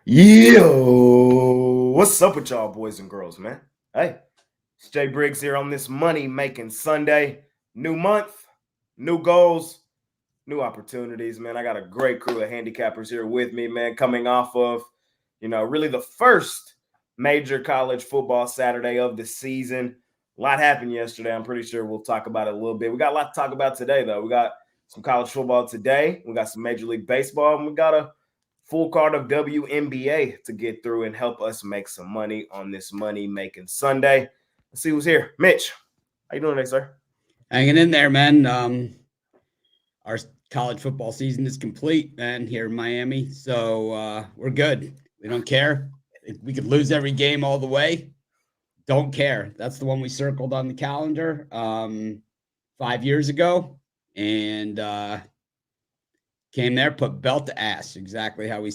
Yo, what's up with y'all boys and girls, man? Hey, it's Jay Briggs here on this money-making Sunday. New month, new goals, new opportunities, man. I got a great crew of handicappers here with me, man, coming off of, really the first major college football Saturday of the season. A lot happened yesterday. I'm pretty sure we'll talk about it a little bit. We got a lot to talk about today, though. We got some college football today. We got some Major League Baseball, and we got a full card of WNBA to get through and help us make some money on this money-making Sunday. Let's see who's here. Mitch, how you doing today, sir? Hanging in there, man. Our college football season is complete, man, here in Miami. So we're good. We don't care. We could lose every game all the way. Don't care. That's the one we circled on the calendar 5 years ago. And came there, put belt to ass, exactly how we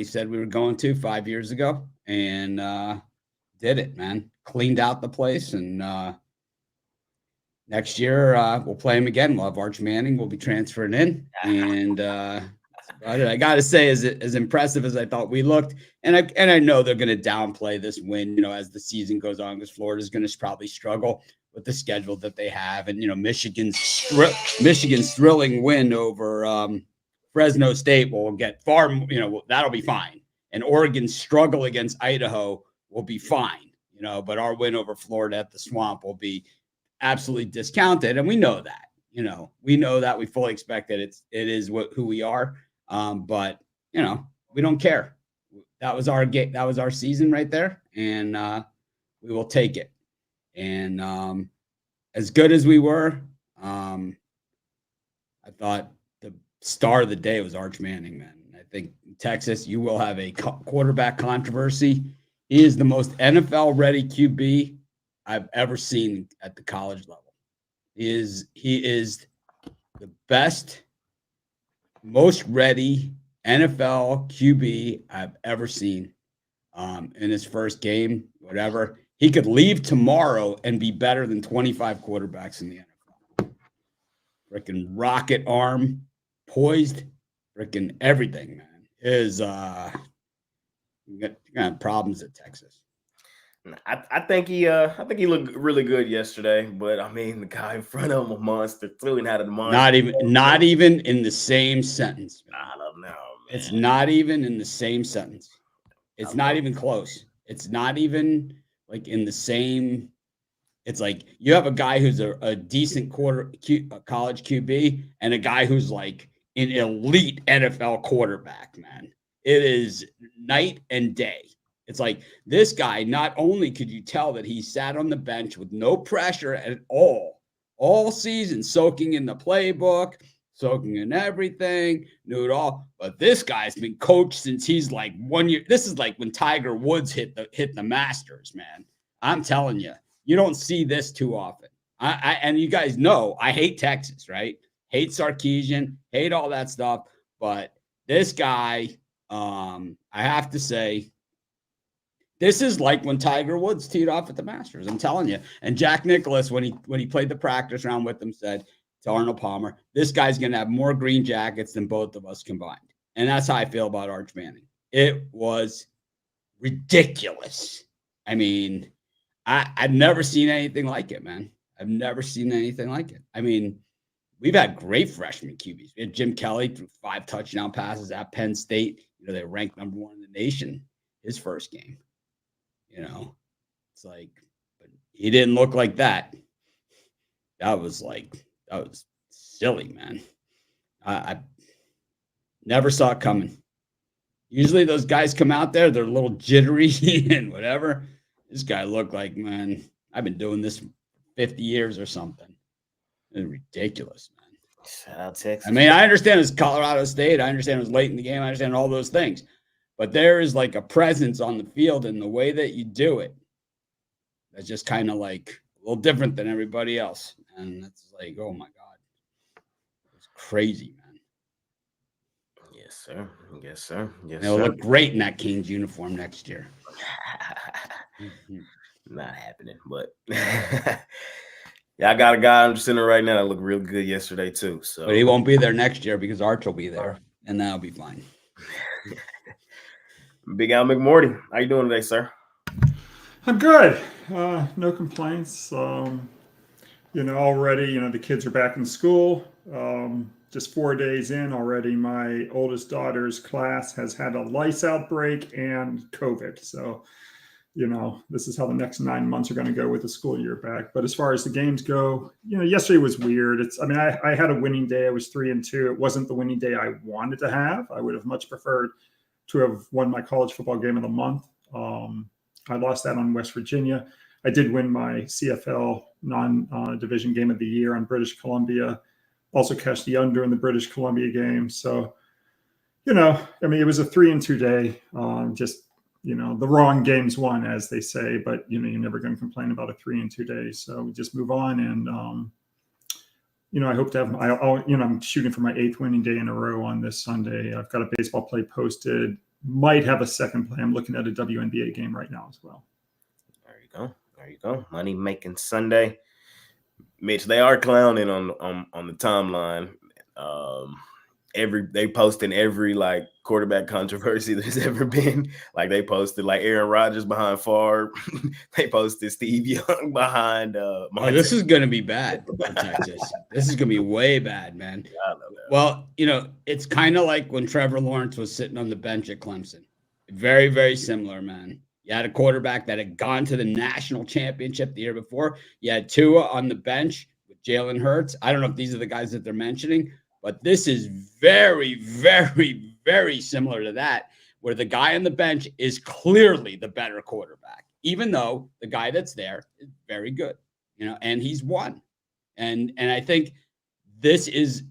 said we were going to 5 years ago, and did it, man. Cleaned out the place, and next year we'll play him again. We'll have Arch Manning. We'll be transferring in, and I got to say, as impressive as I thought we looked, and I know they're going to downplay this win, as the season goes on, because Florida's going to probably struggle with the schedule that they have, and Michigan's thrilling win over Fresno State will get far, that'll be fine, and Oregon's struggle against Idaho will be fine, but our win over Florida at the Swamp will be absolutely discounted, and we know that, we fully expect that it is who we are, but we don't care. That was our game. That was our season right there, and we will take it. And as good as we were, I thought the star of the day was Arch Manning, man. I think in Texas, you will have a quarterback controversy. He is the most NFL-ready QB I've ever seen at the college level. He is the best, most ready NFL QB I've ever seen in his first game, whatever. He could leave tomorrow and be better than 25 quarterbacks in the NFL. Freaking rocket arm, poised, freaking everything, man. His got problems at Texas. I think he looked really good yesterday, but I mean the guy in front of him a monster too, and had a monster. Not even in the same sentence. Man. I don't know, man. It's not even in the same sentence. It's not even close. It's not even like in the same. It's like you have a guy who's a decent college QB and a guy who's like an elite NFL quarterback, man. It is night and day. It's like this guy, not only could you tell that he sat on the bench with no pressure at all season, soaking in the playbook, soaking in everything, knew it all. But this guy's been coached since he's like 1 year. This is like when Tiger Woods hit the Masters, man. I'm telling you, you don't see this too often. And you guys know I hate Texas, right? Hate Sarkisian, hate all that stuff. But this guy, I have to say, this is like when Tiger Woods teed off at the Masters. I'm telling you. And Jack Nicklaus, when he played the practice round with them, said to Arnold Palmer, this guy's going to have more green jackets than both of us combined. And that's how I feel about Arch Manning. It was ridiculous. I mean, I've never seen anything like it, man. I've never seen anything like it. I mean, we've had great freshman QBs. We had Jim Kelly threw 5 touchdown passes at Penn State. They ranked number 1 in the nation his first game. It's like, but he didn't look like that. That was silly, man. I never saw it coming. Usually those guys come out there, they're a little jittery and whatever. This guy looked like, man, I've been doing this for 50 years or something. It's ridiculous, man. Shout out Texas. I mean, I understand it's Colorado State. I understand it was late in the game. I understand all those things. But there is like a presence on the field and the way that you do it that's just kind of like a little different than everybody else. And it's like, oh, my God. It's crazy, man. Yes, sir. Yes, sir. Yes, They'll look great in that Kings uniform next year. Not happening, but yeah, I got a guy under center right now that looked real good yesterday too. But he won't be there next year because Arch will be there, and that'll be fine. Big Al McMorty. How you doing today, sir? I'm good. No complaints. Already, the kids are back in school. Just 4 days in already, my oldest daughter's class has had a lice outbreak and COVID. So, this is how the next 9 months are going to go with the school year back. But as far as the games go, yesterday was weird. I had a winning day. I was 3-2. It wasn't the winning day I wanted to have. I would have much preferred to have won my college football game of the month. I lost that on West Virginia. I did win my CFL non-division game of the year on British Columbia. Also cashed the under in the British Columbia game. So, it was a 3-2 day. The wrong games won, as they say. But you're never going to complain about a 3-2 day. So we just move on, and I hope to have. I'm shooting for my 8th winning day in a row on this Sunday. I've got a baseball play posted. Might have a second play. I'm looking at a WNBA game right now as well. There you go. Money making Sunday. Mitch, they are clowning on the timeline. They posting every quarterback controversy there's ever been. Like they posted Aaron Rodgers behind Favre. They posted Steve Young behind. This is gonna be bad for Texas. This is gonna be way bad, man. I know that. Well, it's kind of like when Trevor Lawrence was sitting on the bench at Clemson. Very, very similar, man. You had a quarterback that had gone to the national championship the year before. You had Tua on the bench with Jalen Hurts. I don't know if these are the guys that they're mentioning, but this is very, very, very similar to that, where the guy on the bench is clearly the better quarterback, even though the guy that's there is very good, and he's won. And I think this is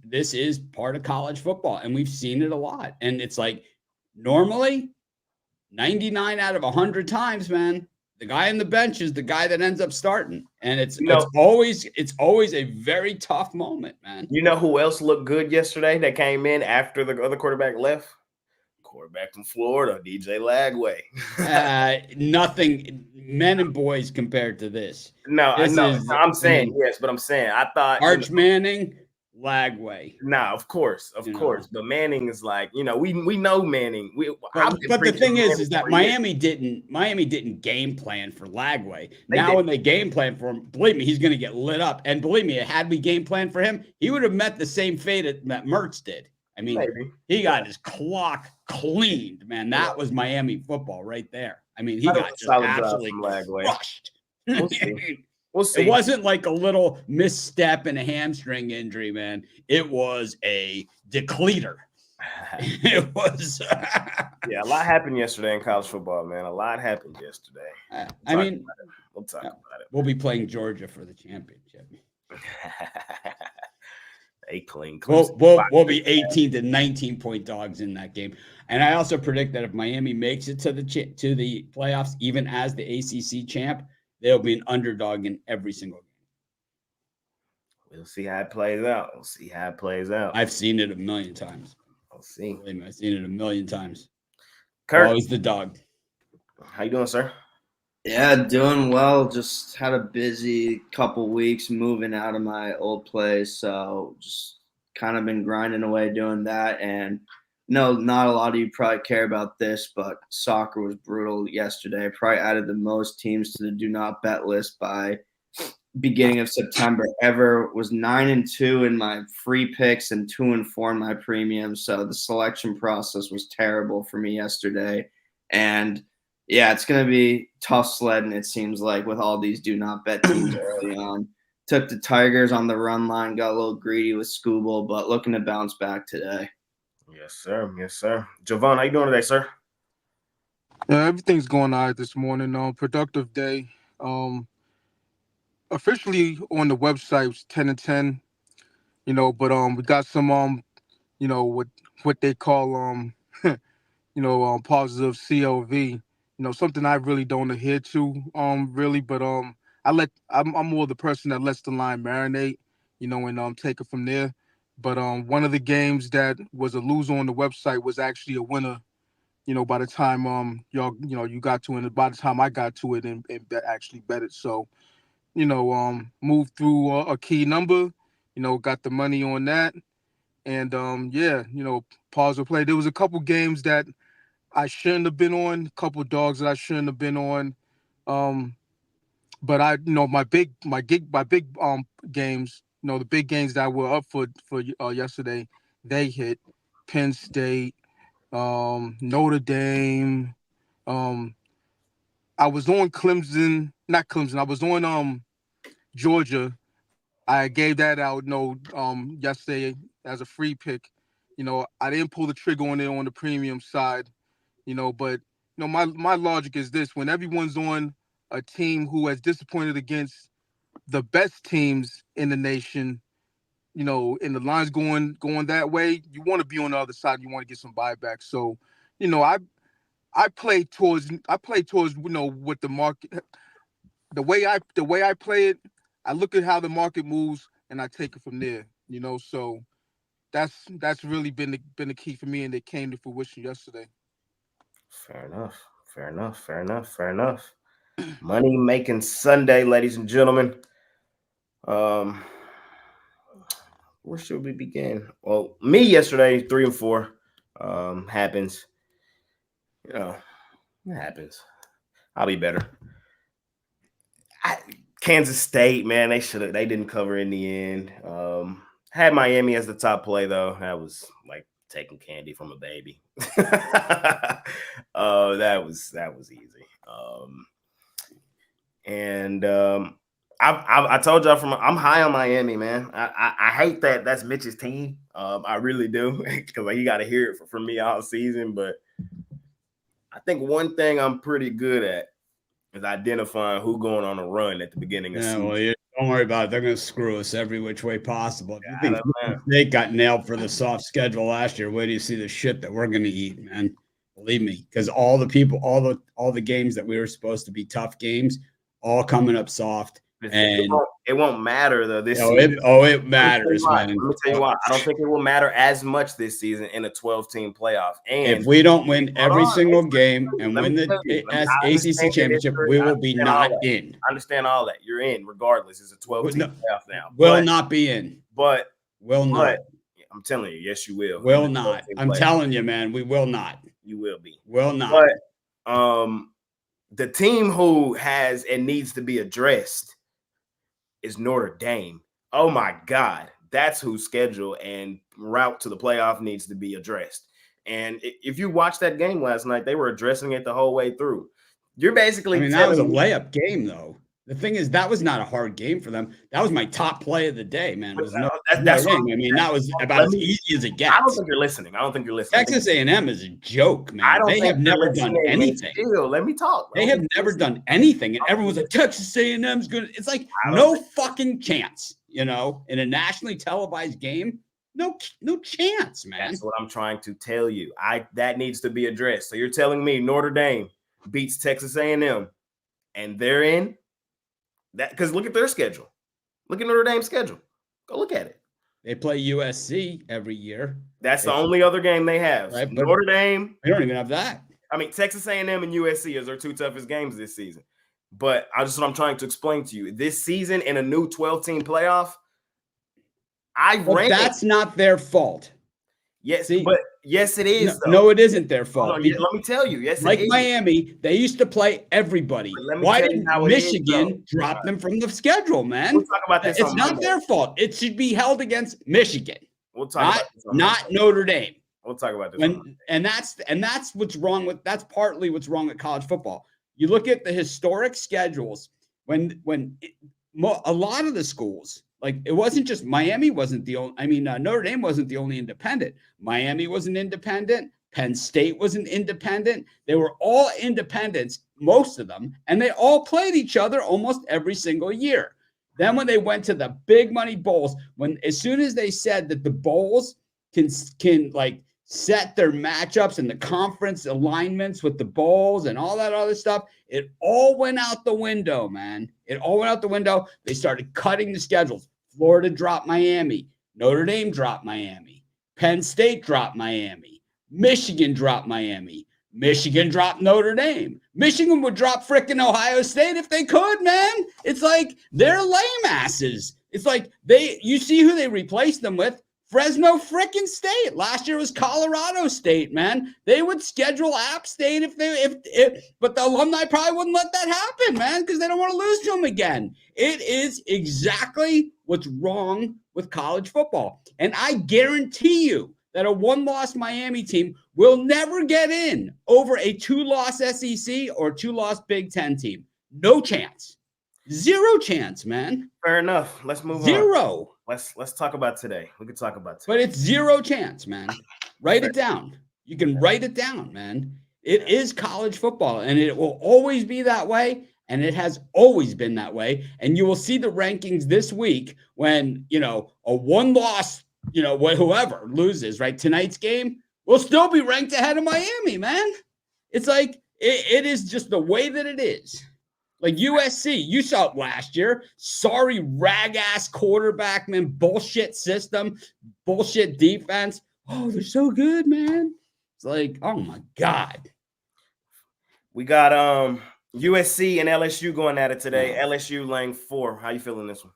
part of college football, and we've seen it a lot. And it's like normally 99 out of 100 times, man, the guy on the bench is the guy that ends up starting. And it's always a very tough moment, man. You know who else looked good yesterday that came in after the other quarterback left? Quarterback from Florida, DJ Lagway. Nothing, men and boys compared to this. I'm saying yes, but I'm saying I thought Arch Manning, Lagway. Of course. But Manning is we know Manning. But the thing is that Miami didn't game plan for Lagway. When they game plan for him, believe me, he's going to get lit up. And believe me, had we game planned for him, he would have met the same fate that Mertz did. I mean, he got his clock cleaned, man. That was Miami football right there. I mean, he got just absolutely crushed. We'll see. It wasn't like a little misstep and a hamstring injury, man. It was a depleter. It was. Yeah, a lot happened yesterday in college football, man. A lot happened yesterday. We'll talk about it. We'll be playing Georgia for the championship. They clean. We'll be 18 to 19 point dogs in that game. And I also predict that if Miami makes it to the playoffs, even as the ACC champ, they'll be an underdog in every single game. We'll see how it plays out. I've seen it a million times. I'll see. I've seen it a million times. Kurt, always the dog. How you doing, sir? Yeah, doing well. Just had a busy couple weeks moving out of my old place, so just kind of been grinding away doing that. And no, not a lot of you probably care about this, but soccer was brutal yesterday. Probably added the most teams to the do not bet list by beginning of September ever. Was 9-2 in my free picks and 2-4 in my premium. So the selection process was terrible for me yesterday. And yeah, it's going to be tough sledding, it seems like, with all these do not bet teams early on. Took the Tigers on the run line, got a little greedy with Scooble, but looking to bounce back today. Yes, sir. Javon, how you doing today, sir? Yeah, everything's going all right this morning. Productive day. Officially on the website was 10-10, but we got some what they call positive CLV. Something I really don't adhere to, really, but I'm more the person that lets the line marinate, and take it from there. But one of the games that was a loser on the website was actually a winner, by the time you got to it, and by the time I got to it and actually bet it. So, moved through a key number, got the money on that. And positive play. There was a couple games that I shouldn't have been on. A couple dogs that I shouldn't have been on. But I, my big games, the big games that were up for yesterday, they hit. Penn State, Notre Dame. I was on Clemson, not Clemson. I was on Georgia. I gave that out yesterday as a free pick. I didn't pull the trigger on it on the premium side. But my logic is this: when everyone's on a team who has disappointed against the best teams in the nation, and the line's going that way, you want to be on the other side. You want to get some buyback. So, I play towards what the market, the way I play it. I look at how the market moves and I take it from there. So that's really been the key for me, and it came to fruition yesterday. Fair enough. Money making Sunday, ladies and gentlemen. Where should we begin? Well, me yesterday, 3 and 4. Happens. It happens. I'll be better. Kansas State, man, they didn't cover in the end. Had Miami as the top play, though. That was like taking candy from a baby. That was easy. I told y'all I'm high on Miami, man. I hate that that's Mitch's team. I really do, because he got to hear it from me all season. But I think one thing I'm pretty good at is identifying who going on a run at the beginning of season. Well, don't worry about it. They're going to screw us every which way possible. If you think they got nailed for the soft schedule last year, where do you see the shit that we're going to eat, man? Believe me, because all the games that we were supposed to be tough games, all coming up soft. And it won't matter though this season. It matters, man. Let me tell you why. I don't think it will matter as much this season in a 12-team playoff. And if we don't win every single game and win the ACC championship, we will be not in. I understand all that. You're in regardless. It's a 12-team playoff now. Will not be in. But will not. I'm telling you, yes, you will. Will not. I'm telling you, man. We will not. You will be. Will not. But the team who has and needs to be addressed is Notre Dame. Oh my God, that's whose schedule and route to the playoff needs to be addressed. And if you watched that game last night, they were addressing it the whole way through. You're basically that was a layup game, though. The thing is, that was not a hard game for them. That was my top play of the day, man. That was about as easy as it gets. I don't think you're listening. Texas A&M is a joke, man. They have never done anything. Let me talk. They have never done anything, and everyone's like, Texas A&M's good. It's like no fucking chance, in a nationally televised game. No chance, man. That's what I'm trying to tell you. That needs to be addressed. So you're telling me Notre Dame beats Texas A&M, and they're in? That because look at their schedule. Look at Notre Dame's schedule. Go look at it. They play USC every year. That's the only other game they have. Right, Notre Dame. They don't even have that. I mean, Texas A&M and USC is their two toughest games this season. But that's what I'm trying to explain to you. This season in a new 12-team playoff, that's not their fault. Yes, but yes, it is. No, it isn't their fault. Let me tell you. Yes, like Miami, they used to play everybody. Why didn't Michigan drop them from the schedule, man? We'll talk about this. It's not their fault. It should be held against Michigan. We'll talk about this. Not Notre Dame. We'll talk about this. And that's what's wrong with. That's partly what's wrong with college football. You look at the historic schedules when a lot of the schools. Like, it wasn't just Miami wasn't the only, Notre Dame wasn't the only independent. Miami was an independent. Penn State was an independent. They were all independents, most of them, and they all played each other almost every single year. Then when they went to the big money bowls, as soon as they said that the bowls can like set their matchups and the conference alignments with the bowls and all that other stuff, it all went out the window, man. It all went out the window. They started cutting the schedules. Florida dropped Miami. Notre Dame dropped Miami. Penn State dropped Miami. Michigan dropped Miami. Michigan dropped Notre Dame. Michigan would drop frickin' Ohio State if they could, man. It's like they're lame asses. It's like you see who they replaced them with. Fresno frickin' State. Last year was Colorado State, man. They would schedule App State but the alumni probably wouldn't let that happen, man, because they don't want to lose to them again. It is exactly what's wrong with college football. And I guarantee you that a one-loss Miami team will never get in over a two-loss SEC or two-loss Big Ten team. No chance. Zero chance, man. Fair enough. Let's move on. Zero. Let's talk about today. We can talk about today. But it's zero chance, man. Write it down. You can write it down, man. It is college football, and it will always be that way, and it has always been that way. And you will see the rankings this week when, a one-loss, whoever loses, right? Tonight's game will still be ranked ahead of Miami, man. It's like it is just the way that it is. Like USC, you saw it last year. Sorry, rag-ass quarterback, man. Bullshit system, bullshit defense. Oh, they're so good, man. It's like, oh, my God. We got USC and LSU going at it today. LSU laying 4. How you feeling this one?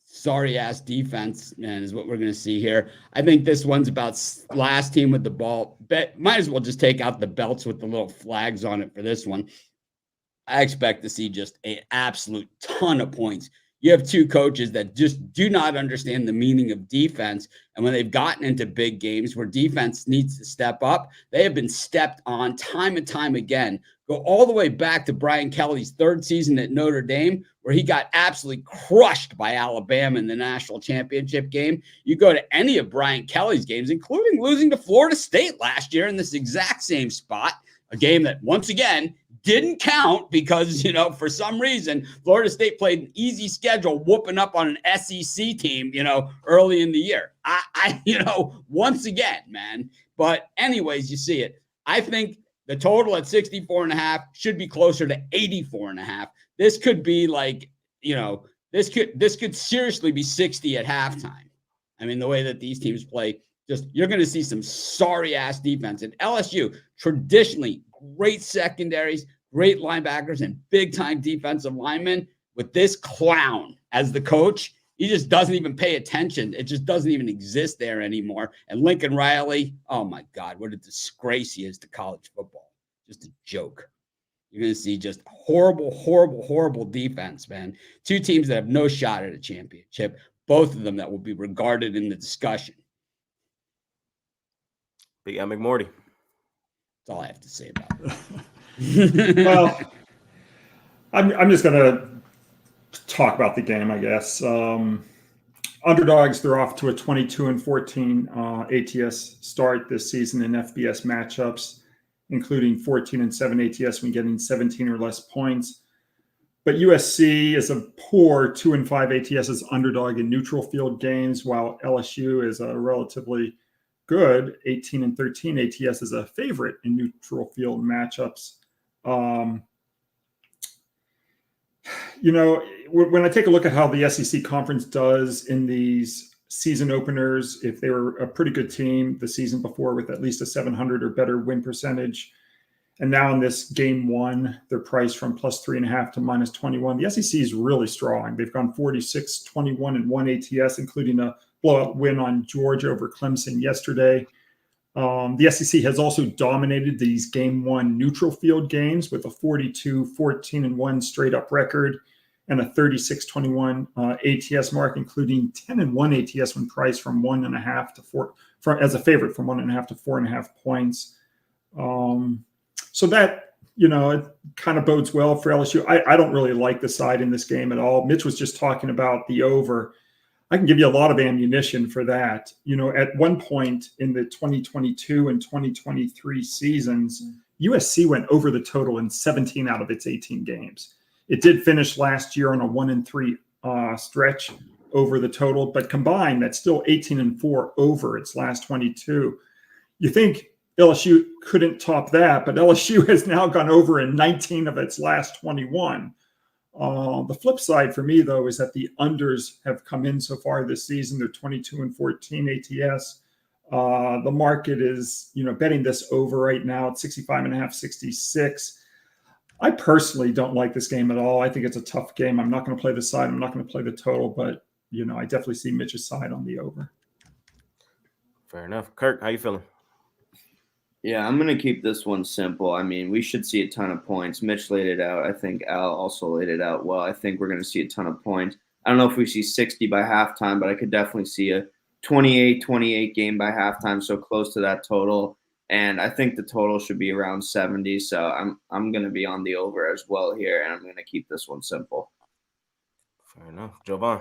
Sorry-ass defense, man, is what we're going to see here. I think this one's about last team with the ball. Might as well just take out the belts with the little flags on it for this one. I expect to see just an absolute ton of points. You have two coaches that just do not understand the meaning of defense. And when they've gotten into big games where defense needs to step up, they have been stepped on time and time again. Go all the way back to Brian Kelly's third season at Notre Dame, where he got absolutely crushed by Alabama in the national championship game. You go to any of Brian Kelly's games, including losing to Florida State last year in this exact same spot, a game that, once again, didn't count because, for some reason, Florida State played an easy schedule whooping up on an SEC team, early in the year. Once again, man. But anyways, you see it. I think the total at 64.5 should be closer to 84.5. This could be like, this could seriously be 60 at halftime. I mean, the way that these teams play, you're going to see some sorry-ass defense. And LSU, traditionally, great secondaries, great linebackers, and big-time defensive linemen. With this clown as the coach, he just doesn't even pay attention. It just doesn't even exist there anymore. And Lincoln Riley, oh, my God, what a disgrace he is to college football. Just a joke. You're going to see just horrible, horrible, horrible defense, man. Two teams that have no shot at a championship, both of them that will be regarded in the discussion. Big Al McMorty. That's all I have to say about it. Well, I'm just going to talk about the game, I guess. Underdogs, they're off to a 22-14 ATS start this season in FBS matchups, including 14-7 ATS when getting 17 or less points. But USC is a poor 2-5 ATS as underdog in neutral field games, while LSU is a relatively good 18-13 ATS as a favorite in neutral field matchups. When I take a look at how the SEC conference does in these season openers, if they were a pretty good team the season before with at least a 700 or better win percentage, and now in this game one, they're priced from +3.5 to -21. The SEC is really strong. They've gone 46-21-1 ATS, including a blowout win on Georgia over Clemson yesterday. The SEC has also dominated these game one neutral field games with a 42-14-1 straight up record and a 36-21 ATS mark, including 10-1 ATS when priced from 1.5 to 4 as a favorite from 1.5 to 4.5 points. So that, it kind of bodes well for LSU. I don't really like the side in this game at all. Mitch was just talking about the over. I can give you a lot of ammunition for that. At one point in the 2022 and 2023 seasons, USC went over the total in 17 out of its 18 games. It did finish last year on a 1-3 stretch over the total, but combined, that's still 18-4 over its last 22. You think LSU couldn't top that, but LSU has now gone over in 19 of its last 21. The flip side for me, though, is that the unders have come in so far this season. They're 22-14 ATS. The market is, betting this over right now at 65.5, 66. I personally don't like this game at all. I think it's a tough game. I'm not going to play the side. I'm not going to play the total, but, I definitely see Mitch's side on the over. Fair enough. Kirk, how you feeling? Yeah, I'm going to keep this one simple. I mean, we should see a ton of points. Mitch laid it out. I think Al also laid it out well. I think we're going to see a ton of points. I don't know if we see 60 by halftime, but I could definitely see a 28-28 game by halftime, so close to that total. And I think the total should be around 70. So I'm going to be on the over as well here, and I'm going to keep this one simple. Fair enough. Jovan.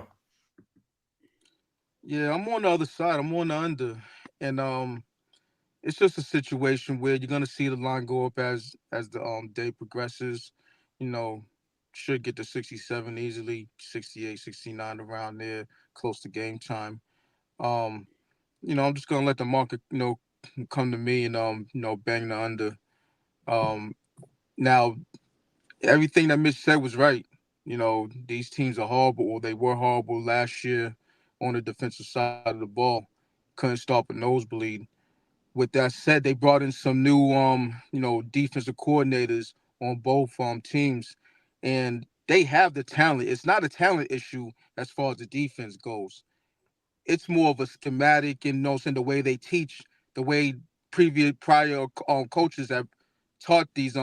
Yeah, I'm on the other side. I'm on the under, and it's just a situation where you're gonna see the line go up as the day progresses. You know, should get to 67 easily, 68, 69 around there, close to game time. Um, I'm just gonna let the market, come to me and bang the under. Um, Now everything that Mitch said was right. These teams are horrible, or they were horrible last year on the defensive side of the ball. Couldn't stop a nosebleed. With that said, they brought in some new defensive coordinators on both teams, and they have the talent. It's not a talent issue as far as the defense goes. It's more of a schematic and in the way they teach, the way prior coaches have taught these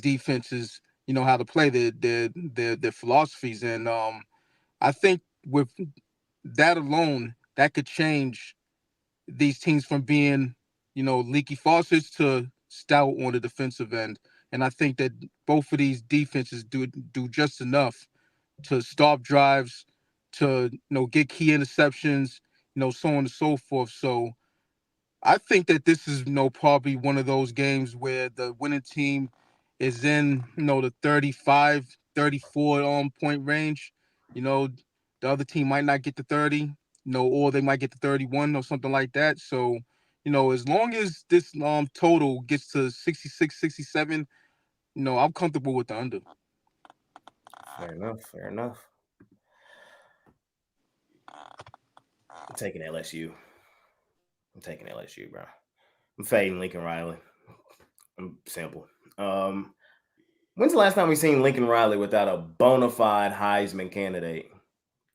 defenses, how to play their philosophies. And I think with that alone, that could change these teams from being, leaky faucets to stout on the defensive end. And I think that both of these defenses do just enough to stop drives, to get key interceptions, so on and so forth. So I think that this is probably one of those games where the winning team is in the 35, 34 point range. The other team might not get to 30, or they might get to 31 or something like that. So, as long as this total gets to 66, 67, I'm comfortable with the under. Fair enough. Fair enough. I'm taking LSU. Bro. I'm fading Lincoln Riley. I'm simple. When's the last time we seen Lincoln Riley without a bona fide Heisman candidate?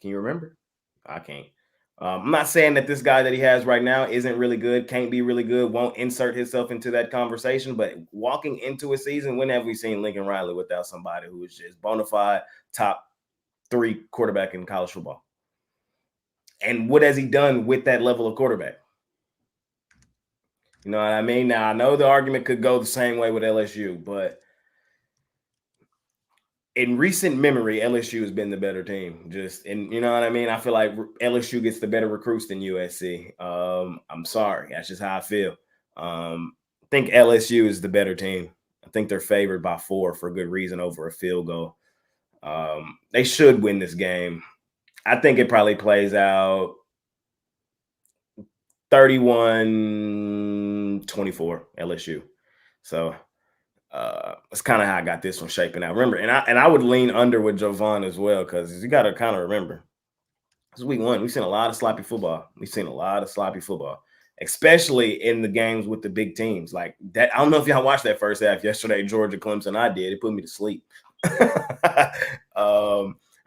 Can you remember? I can't. I'm not saying that this guy that he has right now isn't really good, can't be really good, won't insert himself into that conversation. But walking into a season, when have we seen Lincoln Riley without somebody who is just bona fide top 3 quarterback in college football? And what has he done with that level of quarterback? You know what I mean? Now, I know the argument could go the same way with LSU, but in recent memory, LSU has been the better team. You know what I mean? I feel like LSU gets the better recruits than USC. I'm sorry. That's just how I feel. I think LSU is the better team. I think they're favored by 4 for good reason over a field goal. They should win this game. I think it probably plays out 31-24 LSU. So that's kind of how I got this one shaping out. Remember, and I would lean under with Jovan as well, because you got to kind of remember, this is week 1. We've seen a lot of sloppy football. Especially in the games with the big teams like that. I don't know if y'all watched that first half yesterday, Georgia Clemson. I did. It put me to sleep.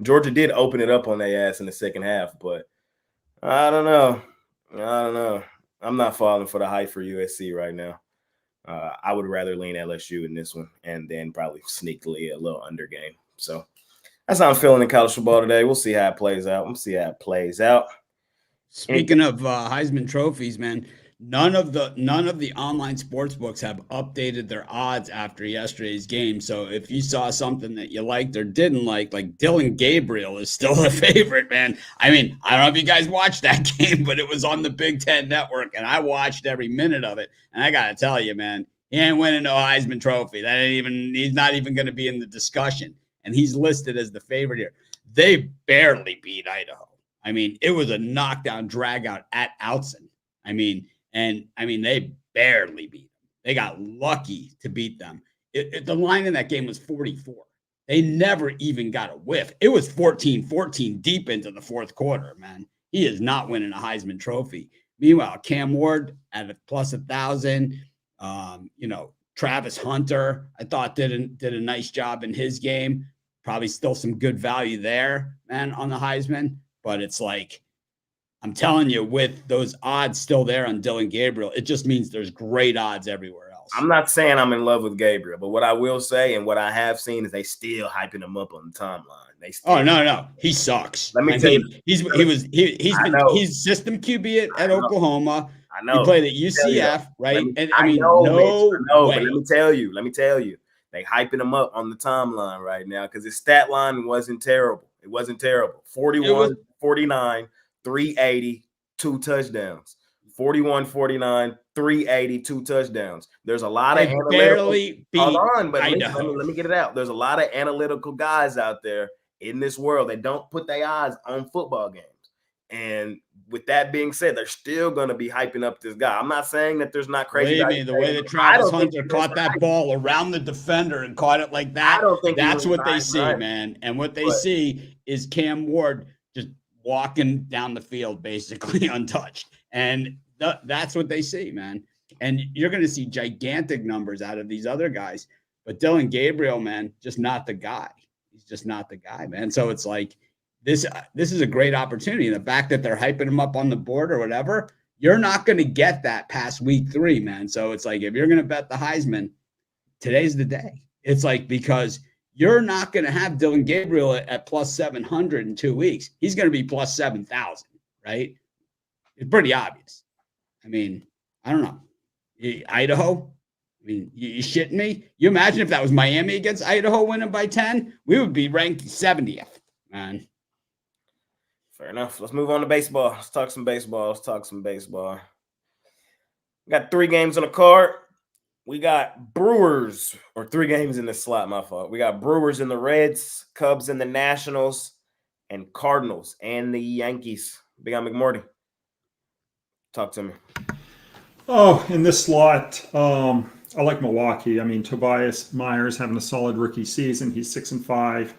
Georgia did open it up on their ass in the second half, but I don't know. I'm not falling for the hype for USC right now. I would rather lean LSU in this one and then probably sneakily a little under game. So that's how I'm feeling in college football today. We'll see how it plays out. Speaking of Heisman trophies, man, none of the online sports books have updated their odds after yesterday's game. So if you saw something that you liked or didn't like Dylan Gabriel is still a favorite, man. I mean, I don't know if you guys watched that game, but it was on the Big Ten Network, and I watched every minute of it. And I gotta tell you, man, he ain't winning no Heisman Trophy. He's not even going to be in the discussion, and he's listed as the favorite here. They barely beat Idaho. I mean, it was a knockdown drag out at Outson. They barely beat them. They got lucky to beat them. The line in that game was 44. They never even got a whiff. It was 14-14 deep into the fourth quarter, man. He is not winning a Heisman Trophy. Meanwhile, Cam Ward at a plus 1,000. Travis Hunter, I thought did a nice job in his game. Probably still some good value there, man, on the Heisman. But it's like I'm telling you, with those odds still there on Dylan Gabriel, it just means there's great odds everywhere else. I'm not saying I'm in love with Gabriel, but what I will say and what I have seen is they still hyping him up on the timeline. They still, oh no, he sucks. Let me tell you, he's system QB at Oklahoma. I know. He played at UCF, right? But let me tell you, they hyping him up on the timeline right now because his stat line wasn't terrible. It wasn't terrible. 41, 49, 380, 2 touchdowns. 41, 49, 380, 2 touchdowns. There's a lot of barely beat hold on, but Idaho. let me get it out. There's a lot of analytical guys out there in this world that don't put their eyes on football games. And with that being said, they're still going to be hyping up this guy. I'm not saying that there's not crazy guys. Believe me, the way that Travis Hunter caught that ball around the defender and caught it like that, that's what they see, man. And what they see is Cam Ward just walking down the field basically untouched. And that's what they see, man. And you're going to see gigantic numbers out of these other guys. But Dylan Gabriel, man, just not the guy. He's just not the guy, man. So it's like this is a great opportunity. And the fact that they're hyping him up on the board or whatever, you're not going to get that past week 3, man. So it's like if you're going to bet the Heisman, today's the day. It's like because you're not going to have Dylan Gabriel at plus 700 in 2 weeks. He's going to be plus 7,000, right? It's pretty obvious. I mean, I don't know. Idaho? I mean, you shitting me? You imagine if that was Miami against Idaho winning by 10? We would be ranked 70th, man. Fair enough. Let's move on to baseball. Let's talk some baseball. We got 3 games on the card. We got Brewers, or 3 games in the slot, my fault. We got Brewers and the Reds, Cubs and the Nationals, and Cardinals and the Yankees. Big Al McMorty. Talk to me. Oh, in this slot, I like Milwaukee. I mean, Tobias Myers having a solid rookie season. He's 6-5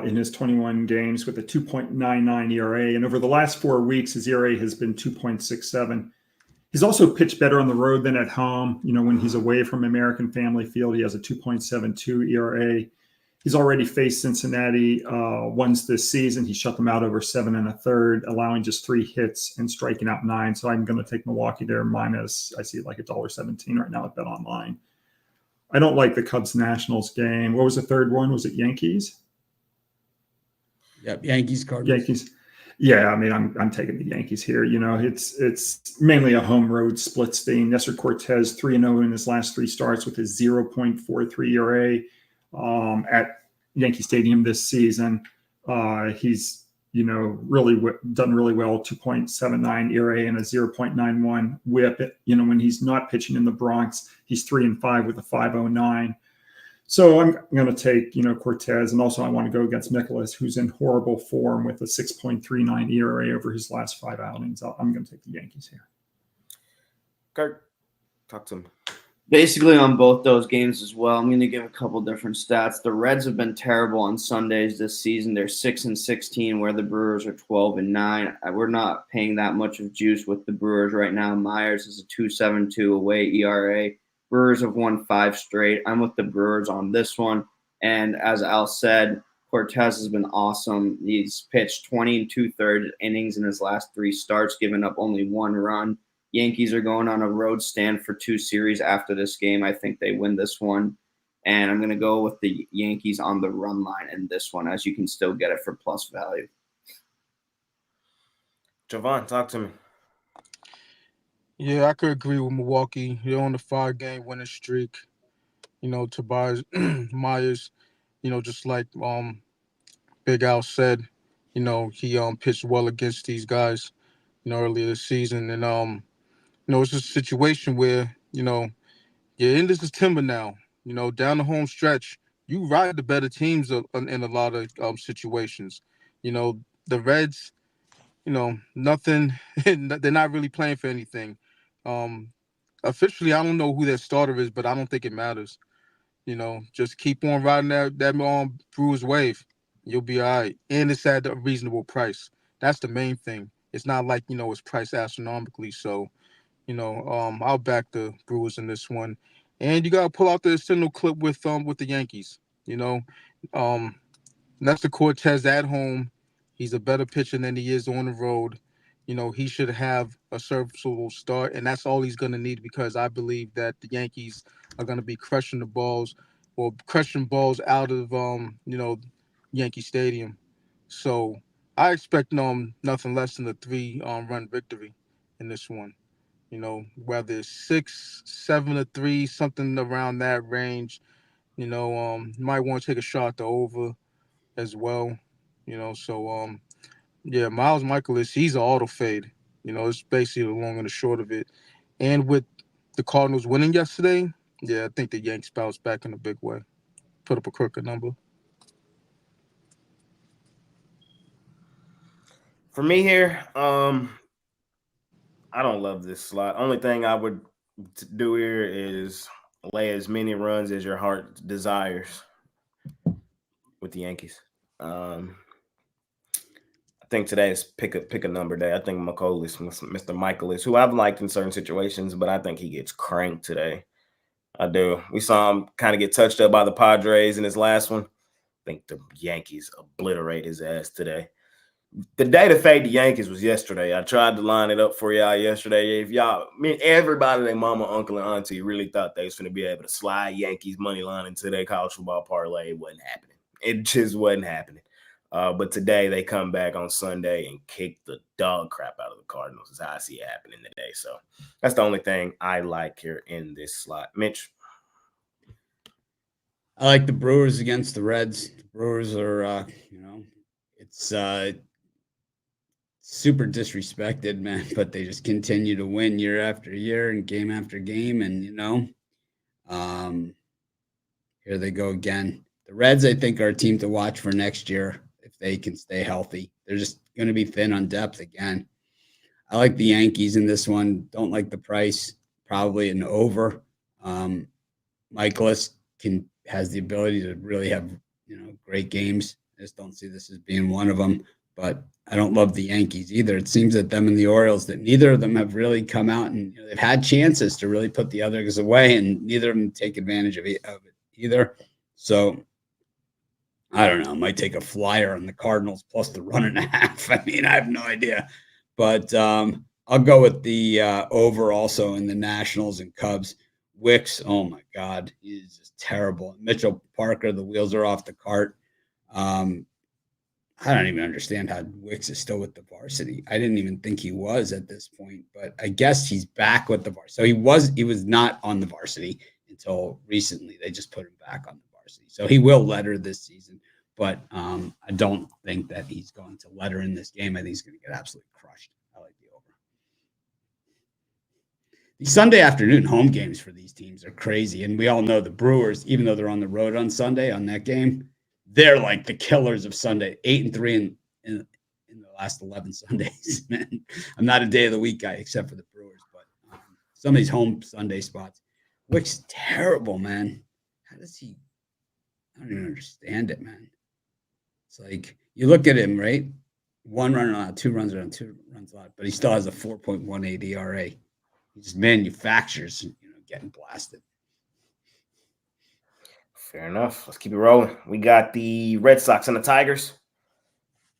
in his 21 games with a 2.99 ERA. And over the last 4 weeks, his ERA has been 2.67. He's also pitched better on the road than at home. You know, when he's away from American Family Field, he has a 2.72 ERA. He's already faced Cincinnati once this season. He shut them out over 7 1/3, allowing just 3 hits and striking out 9. So I'm going to take Milwaukee there minus, I see it like $1.17 right now at Bet Online. I don't like the Cubs-Nationals game. What was the third one? Was it Yankees? Yep, Yankees-Cardinals. Yankees. Yeah, I mean, I'm taking the Yankees here. You know, it's mainly a home road split steam. Nestor Cortez 3-0 in his last 3 starts with his 0.43 ERA at Yankee Stadium this season. He's really done really well. 2.79 ERA and a 0.91 WHIP. You know, when he's not pitching in the Bronx, he's 3-5 with a 5.09. So I'm going to take, Cortez, and also I want to go against Nicholas, who's in horrible form with a 6.39 ERA over his last 5 outings. I'm going to take the Yankees here. Kurt, talk to him. Basically on both those games as well, I'm going to give a couple different stats. The Reds have been terrible on Sundays this season. They're 6-16, where the Brewers are 12-9. We're not paying that much of juice with the Brewers right now. Myers is a 2.72 away ERA. Brewers have won 5 straight. I'm with the Brewers on this one. And as Al said, Cortez has been awesome. He's pitched 20 2/3 innings in his last 3 starts, giving up only 1 run. Yankees are going on a road stand for 2 series after this game. I think they win this one. And I'm going to go with the Yankees on the run line in this one, as you can still get it for plus value. Javon, talk to me. Yeah, I could agree with Milwaukee. They're on the 5-game winning streak. Tobias Myers, just like Big Al said, he pitched well against these guys, earlier this season. And it's a situation where, you're in this September now, down the home stretch, you ride the better teams in a lot of situations. The Reds, nothing, they're not really playing for anything. Officially, I don't know who their starter is, but I don't think it matters. Just keep on riding that Brewers wave. You'll be all right. And it's at a reasonable price. That's the main thing. It's not like, it's priced astronomically. So, I'll back the Brewers in this one. And you got to pull out the signal clip with the Yankees. Nestor Cortez at home, he's a better pitcher than he is on the road. he should have a serviceable start, and that's all he's going to need because I believe that the Yankees are going to be crushing balls out of Yankee Stadium. So I expect nothing less than a 3-run victory in this one. Whether it's 6, 7 or 3, something around that range. You might want to take a shot at the over as well. So yeah, Miles Michaelis, he's an auto fade. It's basically the long and the short of it. And with the Cardinals winning yesterday, yeah, I think the Yanks bounced back in a big way. Put up a crooked number. For me here, I don't love this slot. Only thing I would do here is lay as many runs as your heart desires with the Yankees. I think today is pick a number day. I think Mr. Michaelis, who I've liked in certain situations, but I think he gets cranked today. I do. We saw him kind of get touched up by the Padres in his last one. I think the Yankees obliterate his ass today. The day to fade the Yankees was yesterday. I tried to line it up for y'all yesterday. If everybody, their mama, uncle, and auntie really thought they was going to be able to slide Yankees money line into their college football parlay, it wasn't happening. It just wasn't happening. But today they come back on Sunday and kick the dog crap out of the Cardinals is how I see it happening today. So that's the only thing I like here in this slot. Mitch? I like the Brewers against the Reds. The Brewers are, it's super disrespected, man, but they just continue to win year after year and game after game. And, here they go again. The Reds, I think, are a team to watch for next year if they can stay healthy. They're just going to be thin on depth again. I like the Yankees in this one. Don't like the price. Probably an over. Michaelis has the ability to really have, great games. I just don't see this as being one of them. But I don't love the Yankees either. It seems that them and the Orioles, that neither of them have really come out and they've had chances to really put the others away, and neither of them take advantage of it either. So I don't know. I might take a flyer on the Cardinals plus the 1.5. I mean, I have no idea. But I'll go with the over also in the Nationals and Cubs. Wicks, oh my God, he's just terrible. Mitchell Parker, the wheels are off the cart. I don't even understand how Wicks is still with the varsity. I didn't even think he was at this point, but I guess he's back with the varsity. So he was not on the varsity until recently. They just put him back on the varsity. So he will letter this season, but I don't think that he's going to letter in this game. I think he's going to get absolutely crushed. I like the over. The Sunday afternoon home games for these teams are crazy, and we all know the Brewers, even though they're on the road on Sunday on that game, they're like the killers of Sunday, 8-3 in the last 11 Sundays, man. I'm not a day of the week guy except for the Brewers, but some of these home Sunday spots. Wick's terrible, man. How does he? I don't even understand it, man. It's like you look at him, right? 1 run allowed, 2 runs around, 2 runs allowed, but he still has a 4.18 ERA. He just manufactures, getting blasted. Fair enough. Let's keep it rolling. We got the Red Sox and the Tigers.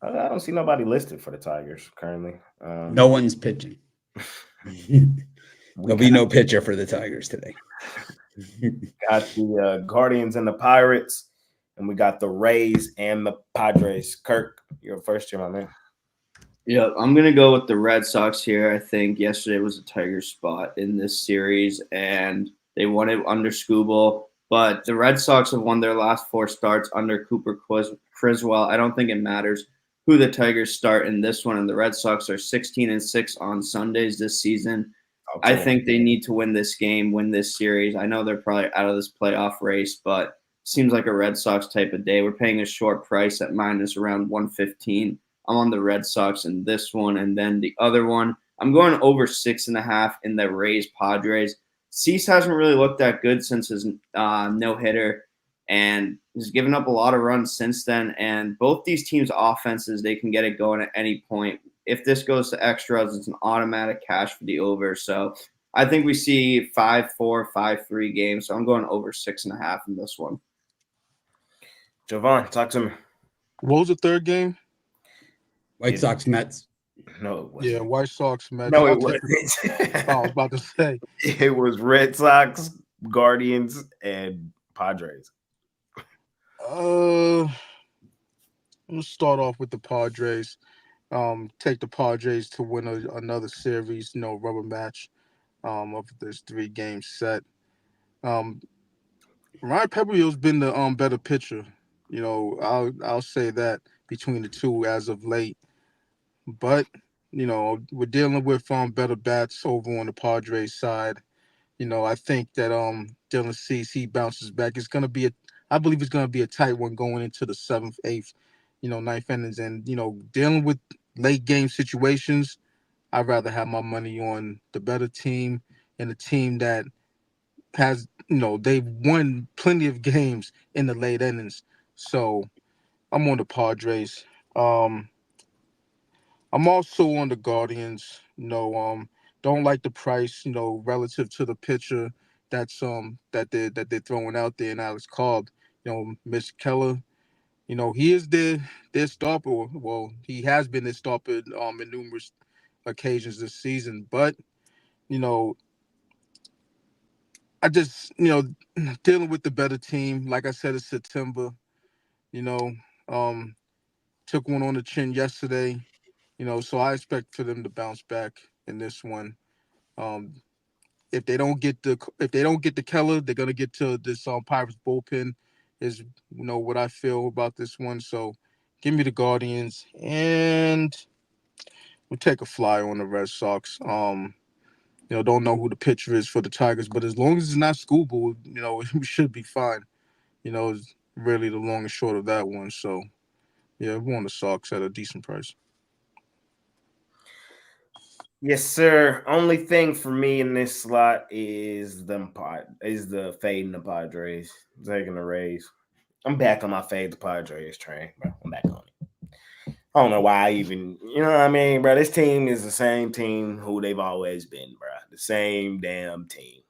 I don't see nobody listed for the Tigers currently. No one's pitching. There'll be no pitcher for the Tigers today. Got the Guardians and the Pirates, and we got the Rays and the Padres. Kirk, you're first here, my man. Yeah, I'm going to go with the Red Sox here. I think yesterday was a Tigers spot in this series, and they won it under Skubal. But the Red Sox have won their last 4 starts under Cooper Criswell. I don't think it matters who the Tigers start in this one. And the Red Sox are 16-6 on Sundays this season. Okay. I think they need to win this game, win this series. I know they're probably out of this playoff race, but it seems like a Red Sox type of day. We're paying a short price at minus around 115. I'm on the Red Sox in this one. And then the other one, I'm going over 6.5 in the Rays Padres. Cease hasn't really looked that good since his no-hitter, and he's given up a lot of runs since then. And both these teams' offenses, they can get it going at any point. If this goes to extras, it's an automatic cash for the over. So I think we see 5-4, 5-3 games. So I'm going over 6.5 in this one. Jovan, talk to me. What was the third game? White Sox Mets. No, it wasn't. Yeah, White Sox, Mets. No, I'll it take wasn't. I was about to say. It was Red Sox, Guardians, and Padres. Let's start off with the Padres. Take the Padres to win another series, rubber match of this 3-game set. Ryan Peperio's been the better pitcher. I'll say that between the two as of late. But, we're dealing with better bats over on the Padres side. I think that Dylan Cease, he bounces back. I believe it's gonna be a tight one going into the 7th, 8th, ninth innings. And, dealing with late game situations, I'd rather have my money on the better team and a team that has, they've won plenty of games in the late innings. So I'm on the Padres. I'm also on the Guardians. Don't like the price, relative to the pitcher that they're throwing out there in Alex Cobb. Mitch Keller. He is their stopper. Well, he has been their stopper in numerous occasions this season. But, I just, dealing with the better team. Like I said, it's September. You know, took one on the chin yesterday. So I expect for them to bounce back in this one. Um, if they don't get the Keller, they're gonna get to this Pirates bullpen. Is what I feel about this one. So give me the Guardians, and we'll take a flyer on the Red Sox. Don't know who the pitcher is for the Tigers, but as long as it's not Scooble, we should be fine. Is really the long and short of that one. So yeah, we want the Sox at a decent price. Yes, sir. Only thing for me in this slot is the fading the Padres, taking the Rays. I'm back on my fade the Padres train, bro. I'm back on it. I don't know why I even, what I mean, bro. This team is the same team who they've always been, bro. The same damn team.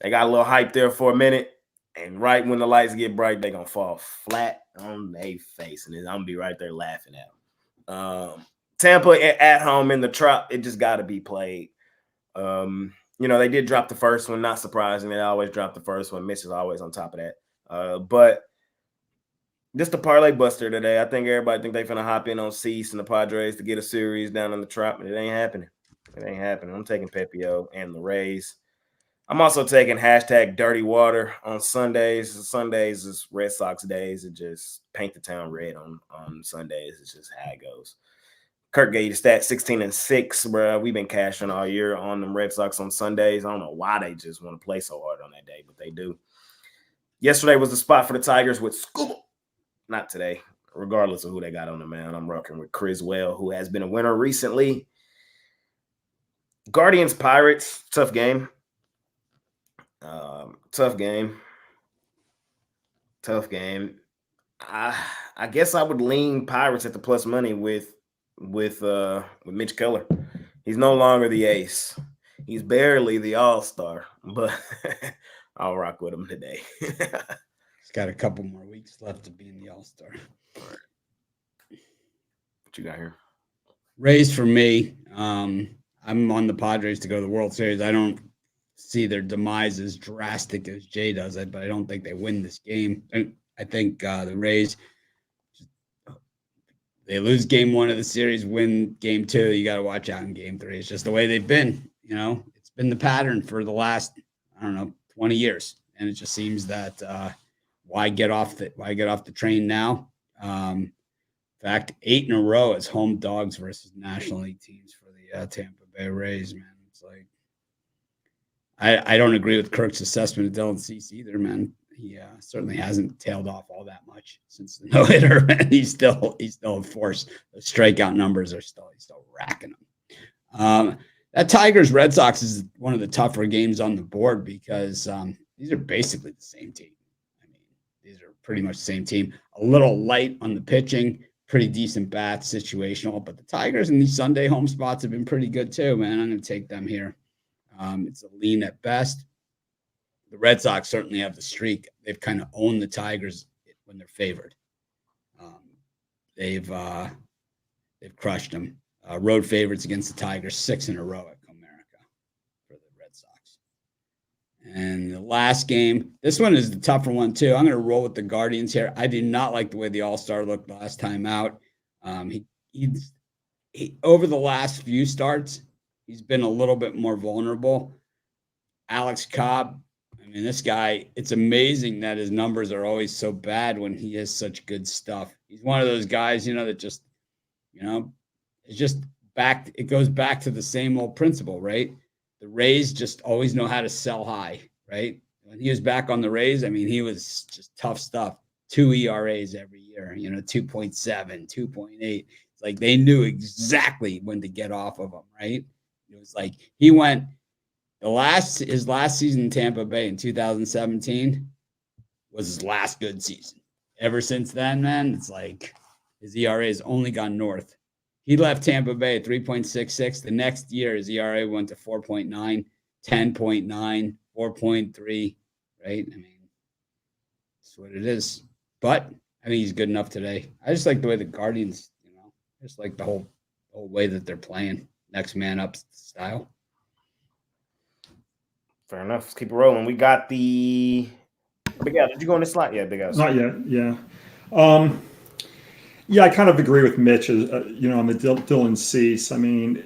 They got a little hype there for a minute, and right when the lights get bright, they're gonna fall flat on their face, and I'm gonna be right there laughing at them. Tampa at home in the Trop, it just got to be played. They did drop the first one, not surprising. They always drop the first one. Mitch is always on top of that. But just a parlay buster today. I think everybody think they're finna hop in on Cease and the Padres to get a series down in the Trop, but it ain't happening. It ain't happening. I'm taking Pepio and the Rays. I'm also taking #dirty water on Sundays. Sundays is Red Sox days. It just paint the town red on Sundays. It's just how it goes. Kirk gave you the stat 16-6, bro. We've been cashing all year on them Red Sox on Sundays. I don't know why they just want to play so hard on that day, but they do. Yesterday was the spot for the Tigers with Scooble. Not today, regardless of who they got on the mound. I'm rocking with Criswell, who has been a winner recently. Guardians Pirates, tough game. Tough game. I guess I would lean Pirates at the plus money with Mitch Keller. He's no longer the ace. He's barely the all-star, but I'll rock with him today. He's got a couple more weeks left to be in the all-star. What you got here? Rays for me. I'm on the Padres to go to the World Series. I don't see their demise as drastic as Jay does, but I don't think they win this game. I think the Rays, they lose game 1 of the series, win game 2. You got to watch out in game 3. It's just the way they've been. It's been the pattern for the last, 20 years. And it just seems that why get off the train now? In fact, 8 in a row as home dogs versus National League teams for the Tampa Bay Rays, man. It's like, I don't agree with Kirk's assessment of Dylan Cease either, man. He certainly hasn't tailed off all that much since the no-hitter, and he's still a force. The strikeout numbers he's still racking them. That Tigers-Red Sox is one of the tougher games on the board because these are basically the same team. I mean, these are pretty much the same team. A little light on the pitching, pretty decent bats, situational, but the Tigers in these Sunday home spots have been pretty good too, man. I'm going to take them here. It's a lean at best. The Red Sox certainly have the streak. They've kind of owned the Tigers when they're favored. They've They've crushed them. Road favorites against the Tigers, 6 in a row at Comerica for the Red Sox. And the last game, this one is the tougher one too. I'm going to roll with the Guardians here. I do not like the way the All-Star looked last time out. He over the last few starts, he's been a little bit more vulnerable. Alex Cobb, I mean, this guy, it's amazing that his numbers are always so bad when he has such good stuff. He's one of those guys, that just, it's just back. It goes back to the same old principle, right? The Rays just always know how to sell high, right? When he was back on the Rays, I mean, he was just tough stuff. 2 ERAs every year, 2.7, 2.8. It's like they knew exactly when to get off of him, right? It was like he went his last season in Tampa Bay in 2017 was his last good season. Ever since then, man, it's like his ERA has only gone north. He left Tampa Bay at 3.66. The next year, his ERA went to 4.9, 10.9, 4.3, right? I mean, that's what it is. But I think he's good enough today. I just like the way the Guardians, just like the whole way that they're playing. Next man up style. Fair enough. Let's keep it rolling. We got the Big Al. Did you go on this slide? Yeah, Big Al. Not yet. Yeah. Yeah, I kind of agree with Mitch, on the Dylan Cease. I mean,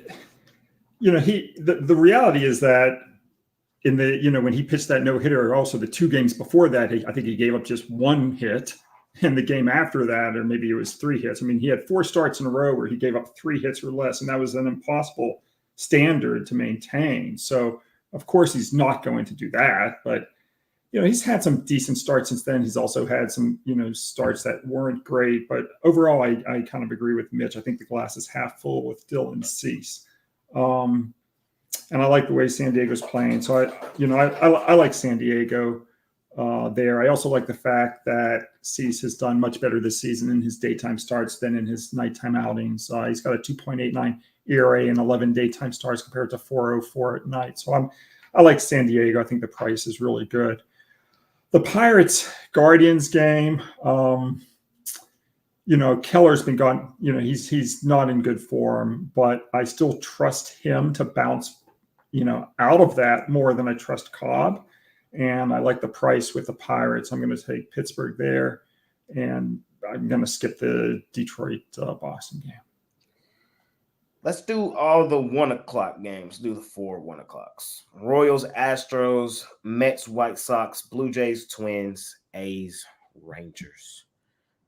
the reality is that in the, when he pitched that no-hitter, also the 2 games before that, I think he gave up just 1 hit. And the game after that, or maybe it was 3 hits. I mean, he had 4 starts in a row where he gave up 3 hits or less, and that was an impossible standard to maintain. So, of course, he's not going to do that. But, he's had some decent starts since then. He's also had some, starts that weren't great. But overall, I kind of agree with Mitch. I think the glass is half full with Dylan Cease. And I like the way San Diego's playing. So, I like San Diego there. I also like the fact that Cease has done much better this season in his daytime starts than in his nighttime outings. He's got a 2.89 ERA in 11 daytime starts compared to 4.04 at night. So I like San Diego. I think the price is really good. The Pirates-Guardians game, Keller's been gone. He's not in good form, but I still trust him to bounce, out of that more than I trust Cobb. And I like the price with the Pirates. I'm going to take Pittsburgh there, and I'm going to skip the Detroit-Boston game. Let's do all the 1 o'clock games. Do the 4 1 o'clocks. Royals, Astros, Mets, White Sox, Blue Jays, Twins, A's, Rangers.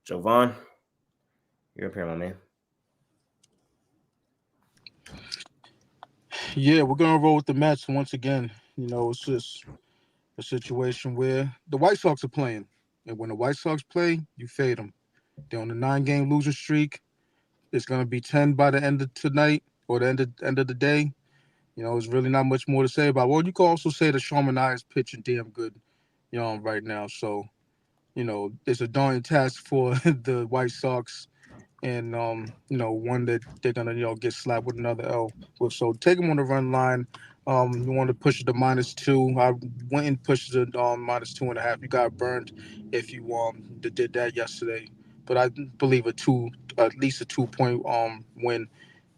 Jovan, you're up here, my man. Yeah, we're going to roll with the Mets once again. It's just a situation where the White Sox are playing. And when the White Sox play, you fade them. They're on a 9-game losing streak. It's going to be 10 by the end of tonight or the end of the day. There's really not much more to say about it. Well, you can also say that Shaman is pitching damn good, right now. So, it's a daunting task for the White Sox. And, one that they're going to, get slapped with another L with. So take them on the run line. You want to push it to -2. I went and pushed it -2.5. You got burned if you did that yesterday. But I believe at least a 2-point win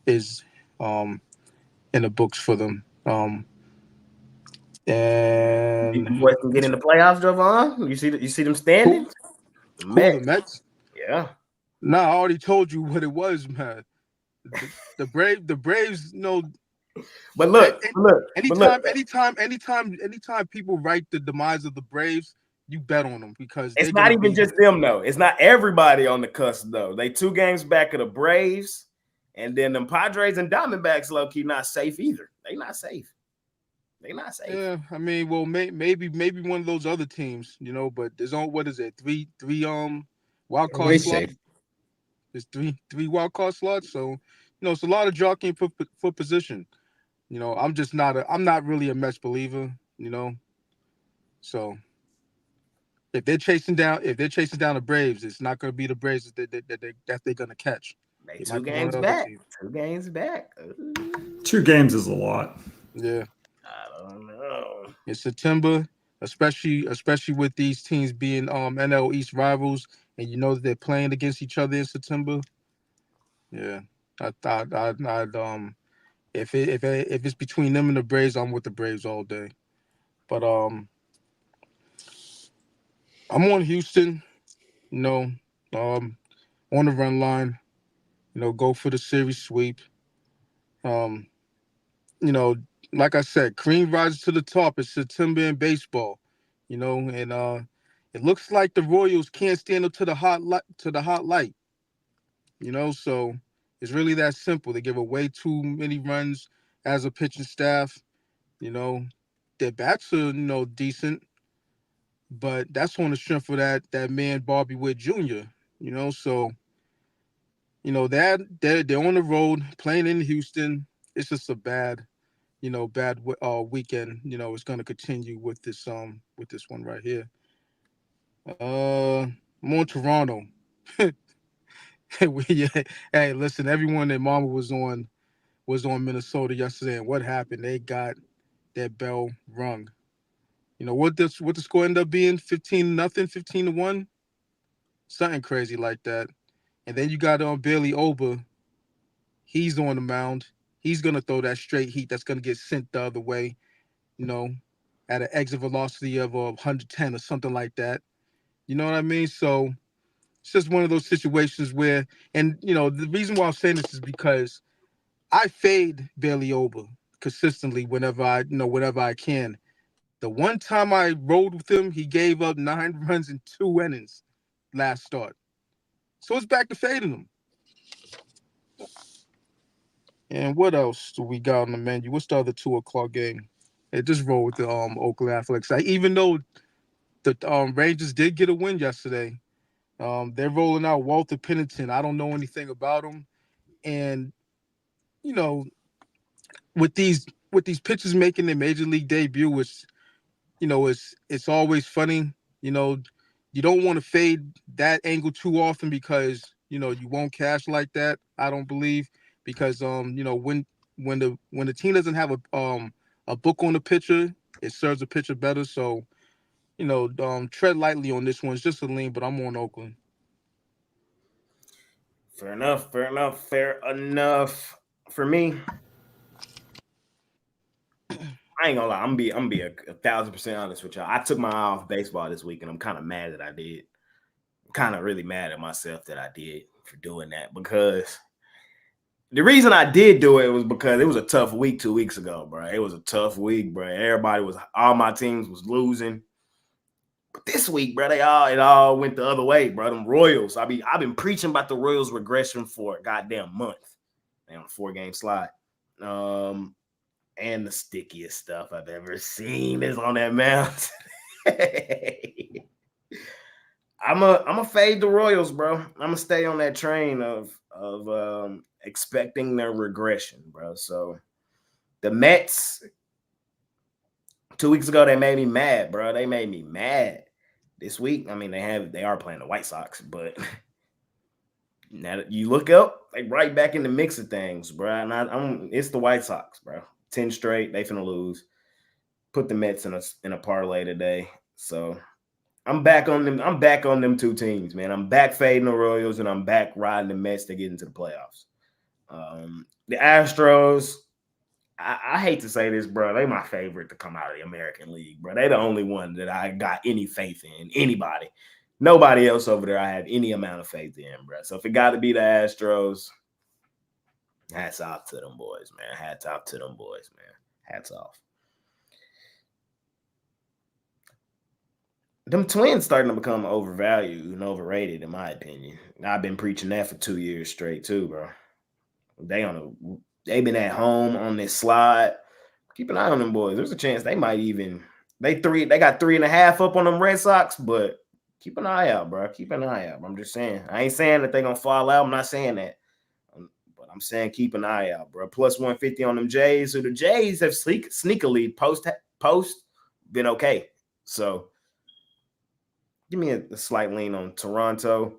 is in the books for them. And You boys can get in the playoffs, Jovan. You see them standing? Who, the Mets? Yeah. No, I already told you what it was, man. The Braves, But look. Anytime people write the demise of the Braves, you bet on them because it's not even just them, though. It's not everybody on the cusp, though. They 2 games back of the Braves, and then the Padres and Diamondbacks low-key not safe either. They not safe. Yeah, I mean, well, maybe one of those other teams, but there's what is it? Three wild card slots. There's three wild card slots, so it's a lot of jockeying for position. I'm not really a Mets believer, So if they're chasing down the Braves, it's not going to be the Braves that they're going to catch. They 2 games back. 2 games back. 2 games is a lot. Yeah. I don't know. In September, especially with these teams being NL East rivals, and that they're playing against each other in September. Yeah. If it's between them and the Braves, I'm with the Braves all day. But I'm on Houston. You know, on the run line. Go for the series sweep. Um, you know, like I said, cream rises to the top. It's September in baseball. And it looks like the Royals can't stand up to the hot light. So it's really that simple. They give away too many runs as a pitching staff. You know, their bats are decent, but that's on the strength of that man Bobby Witt Jr. So they're on the road playing in Houston. It's just a bad weekend. It's going to continue with this one right here. I'm on Toronto. Yeah. Hey, listen, everyone that Mama was on Minnesota yesterday, and what happened? They got their bell rung. What the score ended up being? 15-0, 15-1, something crazy like that. And then you got Bailey Ober. He's on the mound. He's gonna throw that straight heat that's gonna get sent the other way. You know, at an exit velocity of 110 or something like that. You know what I mean? So it's just one of those situations where, and the reason why I'm saying this is because I fade Bailey Ober consistently whenever I can. The one time I rode with him, he gave up 9 runs in 2 innings last start. So it's back to fading him. And what else do we got on the menu? What's the other 2 o'clock game? Just roll with the Oakland Athletics. Even though the Rangers did get a win yesterday, they're rolling out Walter Pennington. I don't know anything about him, and you know, with these pitchers making their major league debut, it's always funny. You know, you don't want to fade that angle too often because you won't cash like that. I don't believe because when the team doesn't have a book on the pitcher, it serves the pitcher better. So tread lightly on this one. It's just a lean, but I'm on Oakland. Fair enough. For me, I ain't gonna lie. I'm be 1,000% honest with y'all. I took my eye off baseball this week, and I'm kind of mad that I did. I'm kind of really mad at myself that I did for doing that because the reason I did do it was because it was a tough week 2 weeks ago, bro. It was a tough week, bro. All my teams was losing. But this week, bro, it all went the other way, bro. Them Royals. I've been preaching about the Royals regression for a goddamn month. They on a 4-game slide. And the stickiest stuff I've ever seen is on that mound. I'm a fade the Royals, bro. I'm gonna stay on that train of expecting their regression, bro. So the Mets 2 weeks ago they made me mad, bro. They made me mad. This week, I mean, they are playing the White Sox, but now that you look up, they right back in the mix of things, bro. And it's the White Sox, bro. 10 straight, they finna lose. Put the Mets in a parlay today. So I'm back on them. I'm back on them 2 teams, man. I'm back fading the Royals and I'm back riding the Mets to get into the playoffs. The Astros, I hate to say this, bro. They my favorite to come out of the American League, bro. They the only one that I got any faith in. Anybody. Nobody else over there I have any amount of faith in, bro. So if it got to be the Astros, hats off to them boys, man. Hats off. Them Twins starting to become overvalued and overrated, in my opinion. I've been preaching that for 2 years straight, too, bro. They've been at home on this slide. Keep an eye on them boys. There's a chance they might even they got 3.5 up on them Red Sox, but keep an eye out, bro. Keep an eye out. I'm just saying. I ain't saying that they're gonna fall out. I'm not saying that. But I'm saying keep an eye out, bro. Plus 150 on them Jays. So the Jays have sneakily post been okay. So give me a slight lean on Toronto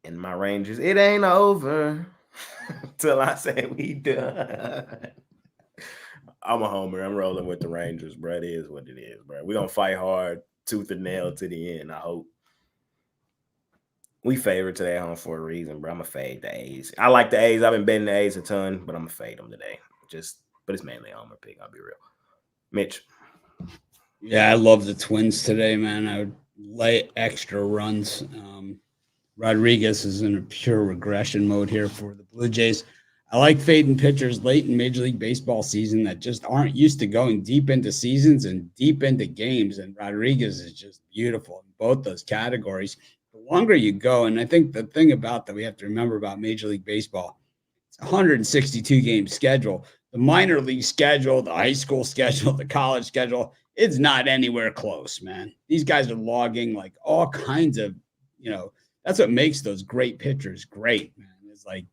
and my Rangers. It ain't over till I say we done. I'm a homer. I'm rolling with the Rangers, bro. It is what it is, bro. We're going to fight hard, tooth and nail to the end, I hope. We favored today at home for a reason, bro. I'm going to fade the A's. I like the A's. I've been betting the A's a ton, but I'm going to fade them today. But it's mainly on my pick. I'll be real. Mitch. Yeah, I love the Twins today, man. I would lay extra runs. Rodriguez is in a pure regression mode here for the Blue Jays. I like fading pitchers late in Major League Baseball season that just aren't used to going deep into seasons and deep into games. And Rodriguez is just beautiful in both those categories. The longer you go, and I think the thing about that we have to remember about Major League Baseball, it's a 162 game schedule. The minor league schedule, the high school schedule, the college schedule, it's not anywhere close, man. These guys are logging like all kinds of, that's what makes those great pitchers great, man. It's like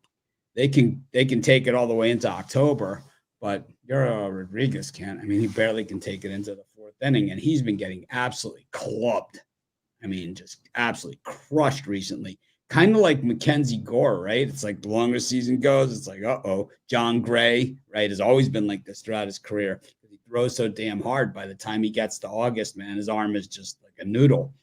they can take it all the way into October, but Rodriguez can't. I mean, he barely can take it into the fourth inning, and he's been getting absolutely clubbed. I mean, just absolutely crushed recently. Kind of like Mackenzie Gore, right? It's like the longer season goes, it's like, John Gray, right, has always been like this throughout his career. He throws so damn hard. By the time he gets to August, man, his arm is just like a noodle.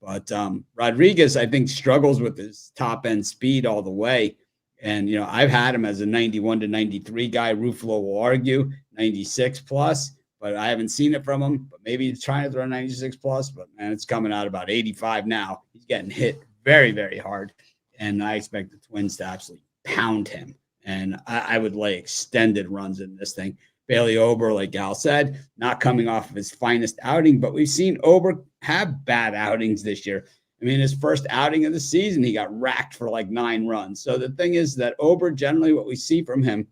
But Rodriguez, I think, struggles with his top-end speed all the way. And, I've had him as a 91 to 93 guy. Ruffalo will argue 96 plus, but I haven't seen it from him. But maybe he's trying to throw 96 plus, but, man, it's coming out about 85 now. He's getting hit very, very hard. And I expect the Twins to absolutely pound him. And I would lay extended runs in this thing. Bailey Ober, like Gal said, not coming off of his finest outing, but we've seen Ober have bad outings this year. I mean, his first outing of the season, he got racked for like 9 runs. So the thing is that Ober, generally what we see from him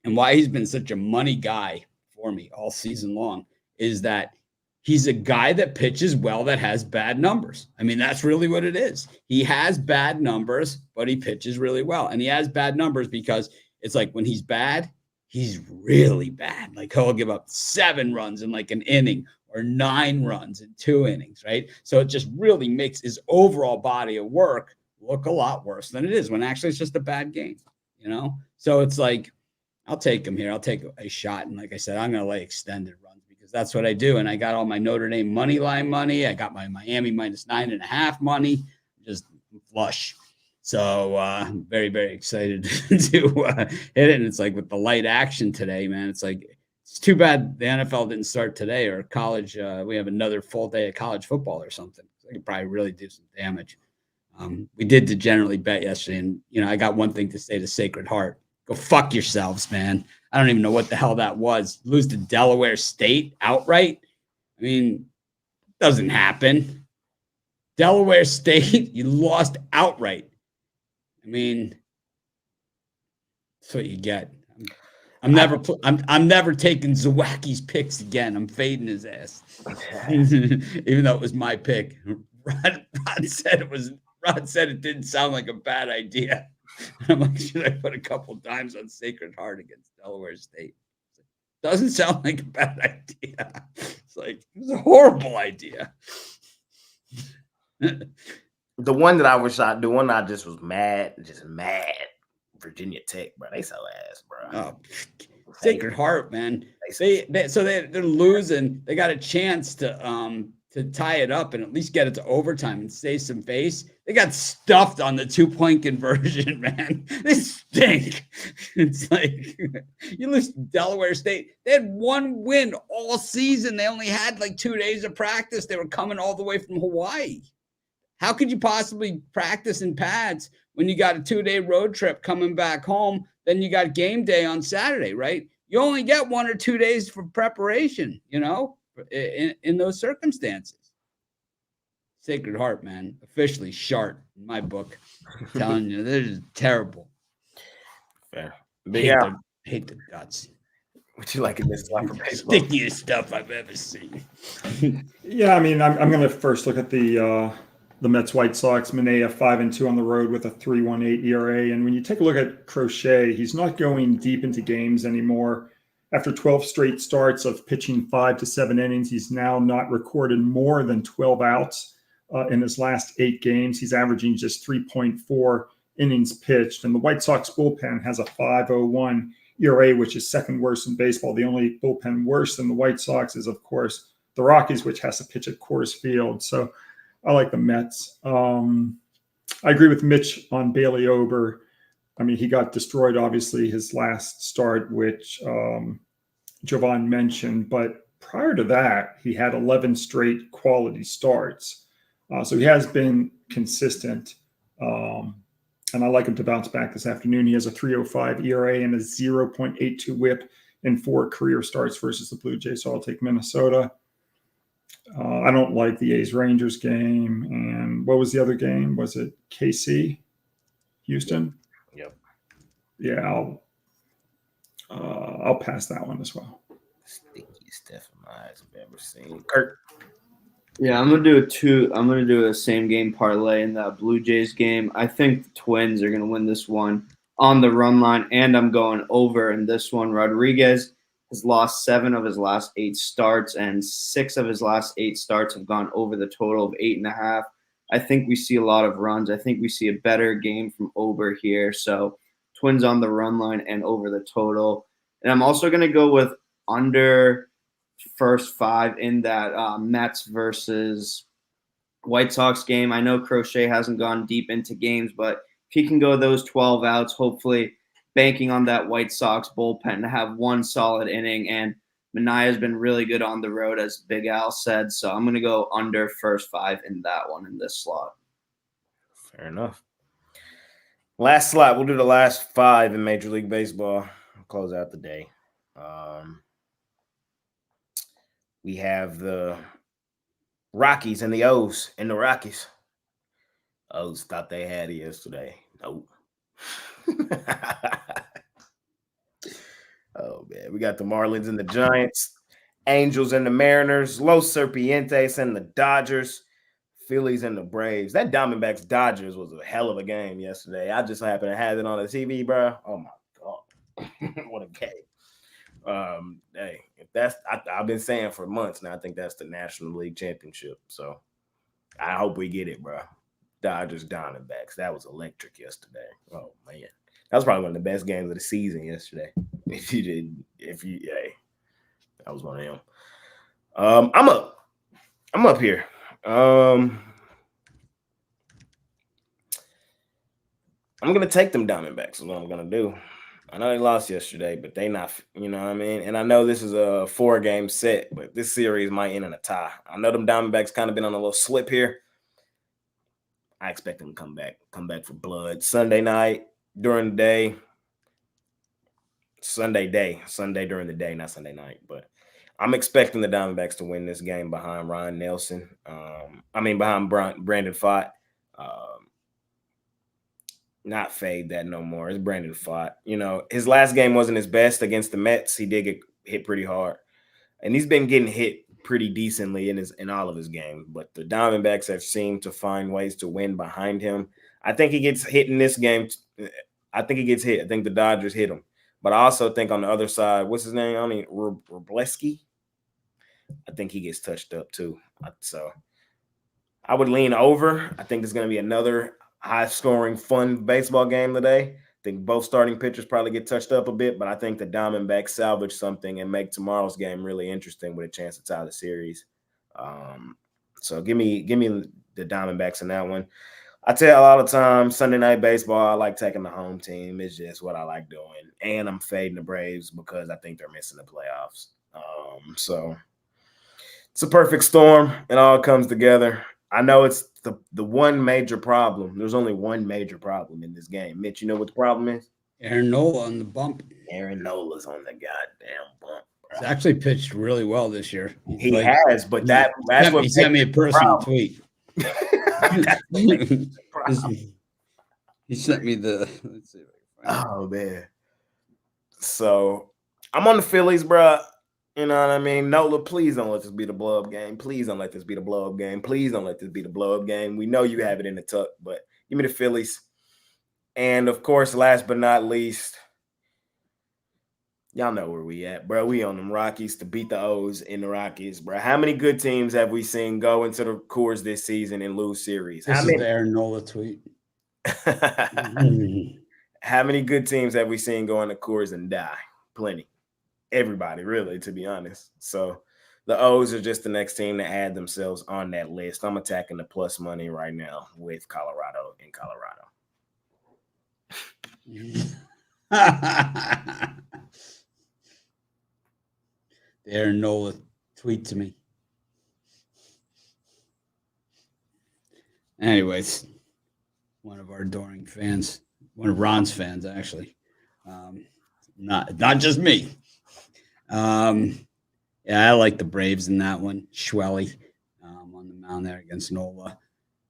and why he's been such a money guy for me all season long is that he's a guy that pitches well that has bad numbers. I mean, that's really what it is. He has bad numbers, but he pitches really well. And he has bad numbers because it's like when he's bad, he's really bad. Like he'll give up 7 runs in like an inning or 9 runs in 2 innings, right? So it just really makes his overall body of work look a lot worse than it is when actually it's just a bad game, So it's like, I'll take him here. I'll take a shot. And like I said, I'm going to lay extended runs because that's what I do. And I got all my Notre Dame money line money. I got my Miami -9.5 money, just flush. So I'm very, very excited to hit it. And it's like with the light action today, man, it's like, it's too bad the NFL didn't start today or college. We have another full day of college football or something. I could probably really do some damage. We did degenerately bet yesterday. And, I got one thing to say to Sacred Heart. Go fuck yourselves, man. I don't even know what the hell that was. Lose to Delaware State outright? I mean, doesn't happen. Delaware State, you lost outright. I mean, that's what you get. I'm never taking Zawacki's picks again. I'm fading his ass, even though it was my pick. Rod said it didn't sound like a bad idea. I'm like, should I put a couple dimes on Sacred Heart against Delaware State? Doesn't sound like a bad idea. It's like it was a horrible idea. The one that I just was mad. Virginia Tech, bro. They so ass, bro. Oh, Sacred Heart, man. They're losing. They got a chance to tie it up and at least get it to overtime and save some face. They got stuffed on the 2-point conversion, man. They stink. It's like you lose to Delaware State. They had 1 win all season. They only had like 2 days of practice. They were coming all the way from Hawaii. How could you possibly practice in pads when you got a 2-day road trip coming back home? Then you got game day on Saturday, right? You only get 1 or 2 days for preparation, in those circumstances. Sacred Heart, man, officially shart in my book. I'm telling you, this is terrible. Fair. Hate the guts. What you like in this life for baseball? Stickiest stuff I've ever seen. Yeah, I mean, I'm going to first look at the Mets White Sox. Manaea 5-2 on the road with a 3.18 ERA. And when you take a look at Crochet, he's not going deep into games anymore. After 12 straight starts of pitching 5 to 7 innings, he's now not recorded more than 12 outs in his last 8 games. He's averaging just 3.4 innings pitched. And the White Sox bullpen has a 5.01 ERA, which is second worst in baseball. The only bullpen worse than the White Sox is, of course, the Rockies, which has to pitch at Coors Field. So I like the Mets. I agree with Mitch on Bailey Ober. I mean, he got destroyed, obviously, his last start, which Jovan mentioned. But prior to that, he had 11 straight quality starts. So he has been consistent. And I like him to bounce back this afternoon. He has a 3.05 ERA and a 0.82 whip in 4 career starts versus the Blue Jays. So I'll take Minnesota. I don't like the A's-Rangers game. And what was the other game? Was it KC? Houston? Yep. Yeah, I'll pass that one as well. Stickiest stuff in my eyes I've ever seen. Kurt. Yeah, I'm gonna do a same game parlay in that Blue Jays game. I think the Twins are gonna win this one on the run line, and I'm going over in this one. Rodriguez has lost 7 of his last 8 starts, and 6 of his last 8 starts have gone over the total of 8.5. I think we see a lot of runs. I think we see a better game from Ober here. So Twins on the run line and over the total. And I'm also gonna go with under first 5 in that Mets versus White Sox game. I know Crochet hasn't gone deep into games, but if he can go those 12 outs, hopefully banking on that White Sox bullpen to have one solid inning. And Manaya's been really good on the road, as Big Al said. So I'm going to go under first 5 in that one in this slot. Fair enough. Last slot. We'll do the last 5 in Major League Baseball. We'll close out the day. We have the Rockies and the O's and the Rockies. O's thought they had it yesterday. Nope. Oh, man. We got the Marlins and the Giants, Angels and the Mariners, Los Serpientes and the Dodgers, Phillies and the Braves. That Diamondbacks-Dodgers was a hell of a game yesterday. I just happened to have it on the TV, bro. Oh, my God. What a game. Hey, if that's I've been saying for months now, I think that's the National League Championship. So I hope we get it, bro. Dodgers Diamondbacks. That was electric yesterday. Oh man. That was probably one of the best games of the season yesterday. That was one of them. I'm up here. I'm gonna take them Diamondbacks is what I'm gonna do. I know they lost yesterday, but they not, you know what I mean? And I know this is a 4-game set, but this series might end in a tie. I know them Diamondbacks kind of been on a little slip here. I expect them to come back for blood. Sunday night during the day. Sunday during the day, not Sunday night. But I'm expecting the Diamondbacks to win this game behind Ryan Nelson. Behind Brandon Pfaadt. Not fade that no more. It's Brandon Pfaadt. You know, his last game wasn't his best against the Mets. He did get hit pretty hard. And he's been getting hit pretty decently in all of his games. But the Diamondbacks have seemed to find ways to win behind him. I think he gets hit in this game. I think he gets hit. I think the Dodgers hit him. But I also think on the other side, what's his name? Wroblewski? I think he gets touched up too. So I would lean over. I think there's going to be another high-scoring, fun baseball game today. I think both starting pitchers probably get touched up a bit, but I think the Diamondbacks salvage something and make tomorrow's game really interesting with a chance to tie the series. So give me the Diamondbacks in that one. I tell you a lot of times, Sunday night baseball, I like taking the home team. It's just what I like doing. And I'm fading the Braves because I think they're missing the playoffs. So it's a perfect storm. It all comes together. I know it's the one major problem. There's only one major problem in this game. Mitch, you know what the problem is? Aaron Nola on the bump. Aaron Nola's on the goddamn bump. He's actually pitched really well this year. He has, but that's what he sent me a personal tweet. He sent me the. Let's see. Oh man. So I'm on the Phillies, bro. You know what I mean? Nola, please don't let this be the blow-up game. Please don't let this be the blow-up game. Please don't let this be the blow-up game. We know you have it in the tuck, but give me the Phillies. And, of course, last but not least, y'all know where we at, bro. We on them Rockies to beat the O's in the Rockies, bro. How many good teams have we seen go into the Coors this season and lose series? This is the Aaron Nola tweet. How many good teams have we seen go into Coors and die? Plenty. Everybody, really, to be honest. So The O's are just the next team to add themselves on that list. I'm attacking the plus money right now with Colorado in Colorado. Aaron Nola, tweet to me. Anyways, one of our adoring fans, one of Ron's fans, actually. Not just me. Yeah, I like the Braves in that one. Schwelly on the mound there against Nola.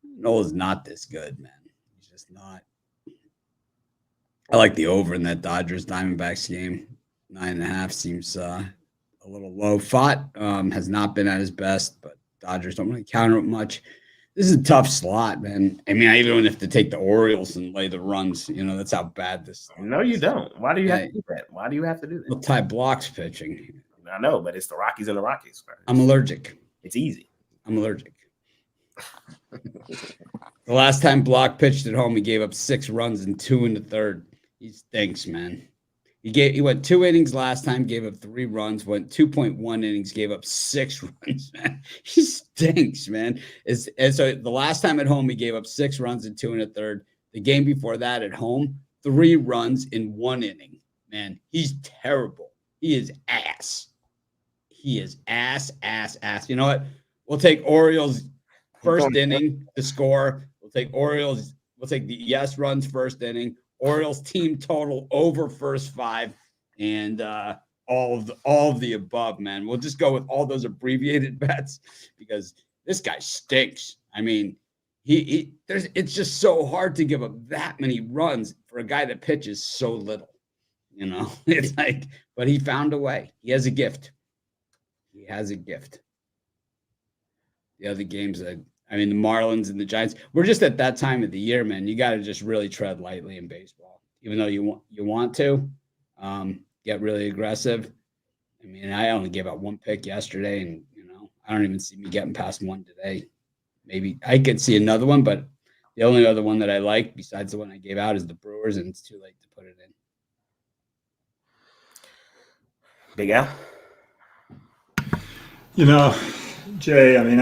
Nola's not this good, man. He's just not. I like the over in that Dodgers-Diamondbacks game. 9.5 seems a little low. Fought has not been at his best, but Dodgers don't really counter it much. This is a tough slot, man. I mean, I even have to take the Orioles and lay the runs. That's how bad this is. No, you don't. Why do you have to do that? Why do you have to do that? Multi-blocks pitching. I know, but it's the Rockies and the Rockies. I'm allergic. It's easy. I'm allergic. The last time Block pitched at home, he gave up 6 runs and 2 in the third. He stinks, man. He went 2 innings last time, gave up 3 runs, went 2.1 innings, gave up 6 runs, man. He stinks, man. And so the last time at home, he gave up 6 runs and 2 in the third. The game before that at home, 3 runs in 1 inning. Man, he's terrible. He is ass. He is ass. You know what? We'll take Orioles first inning to score. We'll take Orioles. We'll take the yes runs first inning. Orioles team total over first 5, and all of the above, man. We'll just go with all those abbreviated bets because this guy stinks. I mean, it's just so hard to give up that many runs for a guy that pitches so little. It's like, but he found a way. He has a gift. He has a gift. The other games the Marlins and the Giants, we're just at that time of the year, man. You got to just really tread lightly in baseball, even though you want to get really aggressive. I mean, I only gave out 1 pick yesterday, and I don't even see me getting past 1 today. Maybe I could see another one, but the only other one that I like besides the one I gave out is the Brewers, and it's too late to put it in. Big Al? Jay, I mean,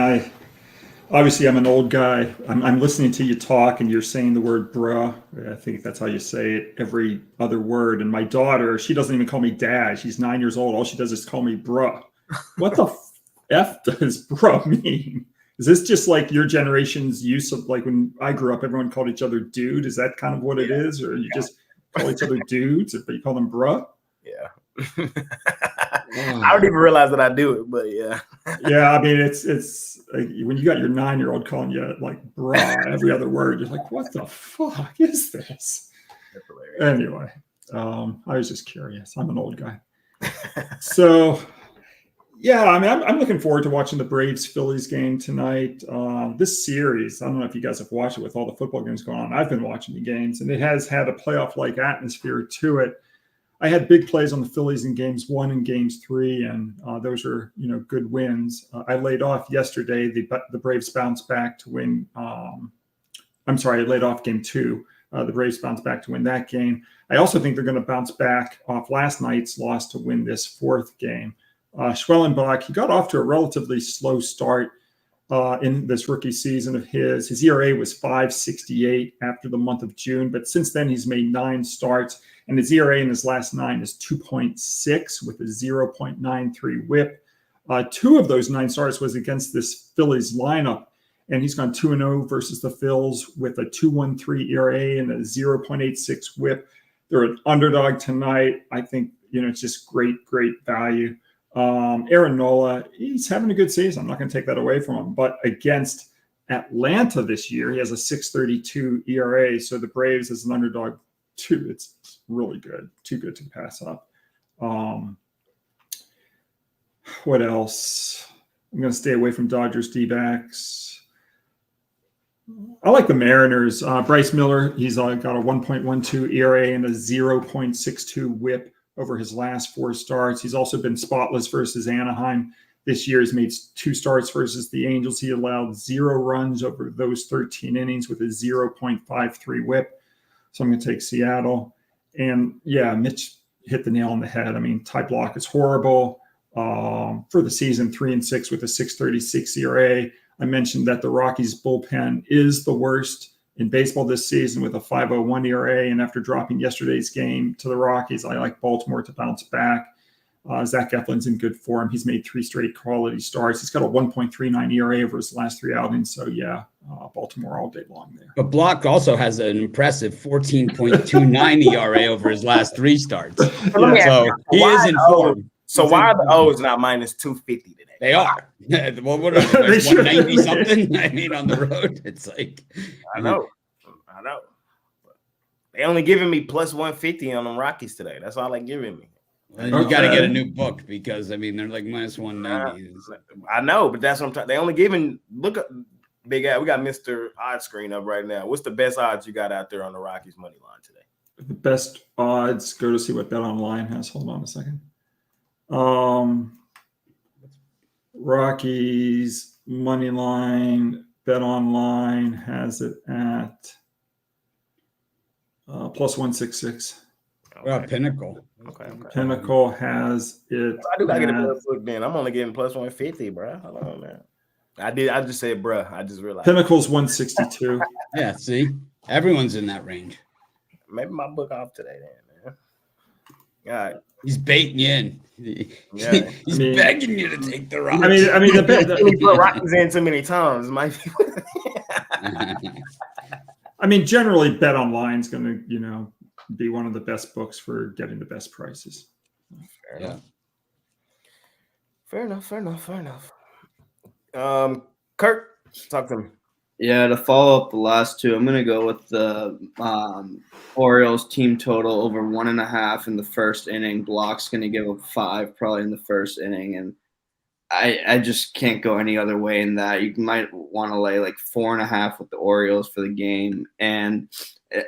obviously I'm an old guy. I'm listening to you talk and you're saying the word bruh. I think that's how you say it, every other word. And my daughter, she doesn't even call me dad. She's 9 years old. All she does is call me bruh. What the F does bruh mean? Is this just like your generation's use of, like, when I grew up, everyone called each other dude? Is that kind of what it is? Or you just call each other dudes, but you call them bruh? Yeah. I don't even realize that I do it, but yeah. Yeah, I mean, it's like when you got your 9-year-old calling you like bruh every other word, you're like, what the fuck is this? Anyway, I was just curious. I'm an old guy. So, yeah, I mean, I'm looking forward to watching the Braves-Phillies game tonight. This series, I don't know if you guys have watched it with all the football games going on. I've been watching the games, and it has had a playoff-like atmosphere to it. I had big plays on the Phillies in games 1 and games 3, and those are, good wins. I laid off yesterday. The Braves bounced back to win. I laid off game 2. The Braves bounced back to win that game. I also think they're going to bounce back off last night's loss to win this 4th game. Schwellenbach, he got off to a relatively slow start in this rookie season of his. His ERA was 5.68 after the month of June, but since then he's made 9 starts. And his ERA in his last 9 is 2.6 with a 0.93 whip. 2 of those 9 starts was against this Phillies lineup. And he's gone 2-0 versus the Phils with a 2.13 ERA and a 0.86 whip. They're an underdog tonight. I think, it's just great value. Aaron Nola, he's having a good season. I'm not going to take that away from him. But against Atlanta this year, he has a 6.32 ERA. So the Braves as an underdog, too, it's really good. Too good to pass up. What else? I'm going to stay away from Dodgers D-backs. I like the Mariners. Bryce Miller, he's got a 1.12 ERA and a 0.62 whip over his last 4 starts. He's also been spotless versus Anaheim. This year he's made 2 starts versus the Angels. He allowed 0 runs over those 13 innings with a 0.53 whip. So I'm going to take Seattle. And, yeah, Mitch hit the nail on the head. I mean, Ty Block is horrible. for the season, 3-6 with a 6.36 ERA. I mentioned that the Rockies bullpen is the worst in baseball this season with a 5.01 ERA. And after dropping yesterday's game to the Rockies, I like Baltimore to bounce back. Zach Eflin's in good form. He's made 3 straight quality starts. He's got a 1.39 ERA over his last 3 outings. So, yeah, Baltimore all day long there. But Block also has an impressive 14.29 ERA over his last 3 starts. Yeah. So he is in form. So why are the O's not minus 250 today? They are. Well, what are they, like 190 something? I mean, on the road, it's like I know. They only giving me plus 150 on them Rockies today. That's all they're giving me. You got to get a new book because I mean they're like minus 190. I know, but that's what I'm trying. They only giving. Look at Big Ad. We got Mr. Odd Screen up right now. What's the best odds you got out there on the Rockies money line today? The best odds. Go to see what Bet Online has. Hold on a second. Rockies money line. Bet Online has it at plus 166. Well, Pinnacle. Okay. Pinnacle has it. I do gotta get a better book then. I'm only getting plus 150, bro. Hold on, man. I just said, bro. I just realized. Pinnacle's 162. Yeah, see, everyone's in that range. Maybe my book off today, then, man. All right. He's baiting you in. Yeah. He's begging you to take the Rockies. I mean, He put Rockies in too many times. Might be. I mean, generally, Bet Online is going to, be one of the best books for getting the best prices. Fair enough. Kurt, talk to me. Yeah, to follow up the last 2, I'm going to go with the Orioles team total over 1.5 in the first inning. Block's going to give up 5 probably in the first inning, and I just can't go any other way in that. You might want to lay like 4.5 with the Orioles for the game. And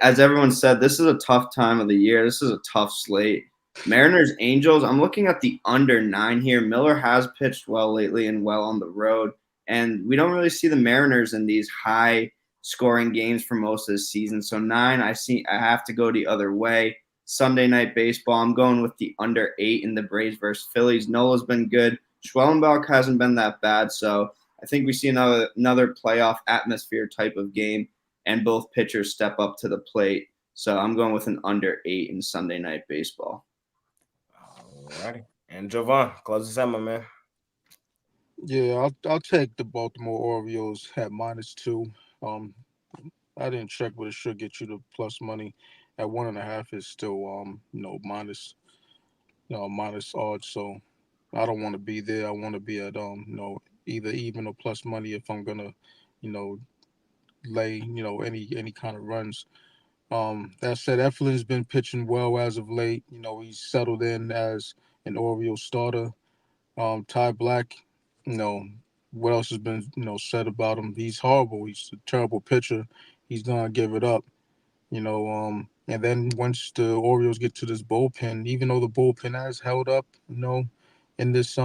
as everyone said, this is a tough time of the year. This is a tough slate. Mariners, Angels, I'm looking at the under 9 here. Miller has pitched well lately and well on the road. And we don't really see the Mariners in these high-scoring games for most of the season. So 9, I have to go the other way. Sunday Night Baseball, I'm going with the under 8 in the Braves versus Phillies. Nola's been good. Schwellenbach hasn't been that bad. So I think we see another playoff atmosphere type of game, and both pitchers step up to the plate. So I'm going with an under 8 in Sunday Night Baseball. All righty. And Jovan, close this out, my man. Yeah, I'll take the Baltimore Orioles at -2. I didn't check, but it should get you the plus money. At 1.5 is still minus odds. So I don't want to be there. I want to be at either even or plus money if I'm gonna lay any kind of runs. That said, Eflin's been pitching well as of late. He's settled in as an Orioles starter. Ty Black. What else has been, said about him? He's horrible. He's a terrible pitcher. He's gonna give it up, and then once the Orioles get to this bullpen, even though the bullpen has held up, in this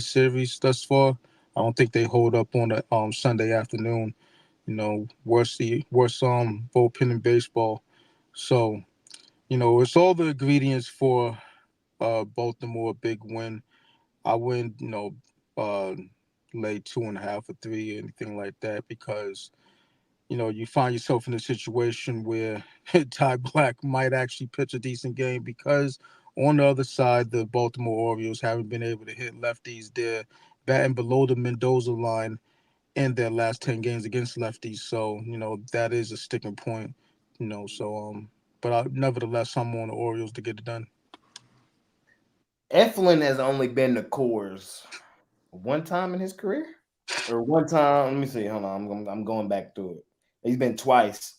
series thus far, I don't think they hold up on the Sunday afternoon. Worst bullpen in baseball. So, it's all the ingredients for Baltimore big win. I wouldn't, lay 2.5 or 3, anything like that, because you find yourself in a situation where Ty Black might actually pitch a decent game, because on the other side, the Baltimore Orioles haven't been able to hit lefties. They're batting below the Mendoza line in their last 10 games against lefties. So, that is a sticking point, but nevertheless, I'm on the Orioles to get it done. Eflin has only been to Coors one time in his career, or one time. Let me see. Hold on, I'm going back through it. He's been twice.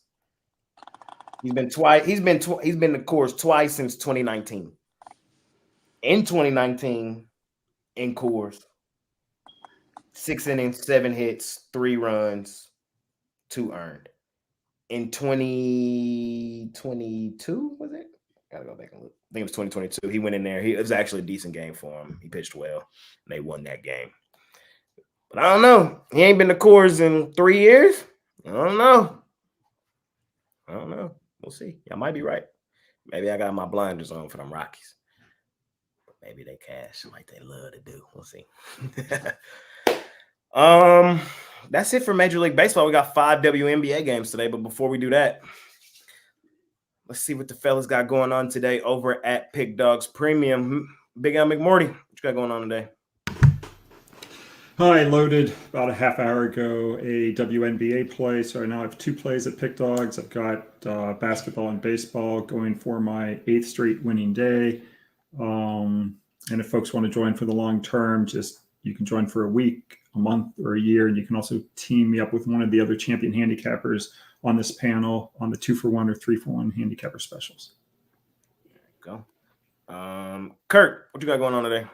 He's been to Coors twice since 2019. In 2019, in Coors, 6 innings, 7 hits, 3 runs, 2 earned. In 2022, was it? Gotta go back and look. I think it was 2022. He went in there. It was actually a decent game for him. He pitched well, and they won that game. But I don't know. He ain't been to Coors in 3 years. I don't know. We'll see. I might be right. Maybe I got my blinders on for them Rockies. Maybe they cash like they love to do. We'll see. That's it for Major League Baseball. We got 5 WNBA games today, but before we do that, let's see what the fellas got going on today over at Pick Dogs Premium. Big Al McMorty, what you got going on today? I loaded about a half hour ago a WNBA play, so I now have 2 plays at Pick Dogs. I've got basketball and baseball going for my 8th straight winning day. And if folks want to join for the long term, you can join for a week, a month, or a year, and you can also team me up with one of the other champion handicappers on this panel on the 2-for-1 or 3-for-1 handicapper specials. There you go. Kurt, what you got going on today?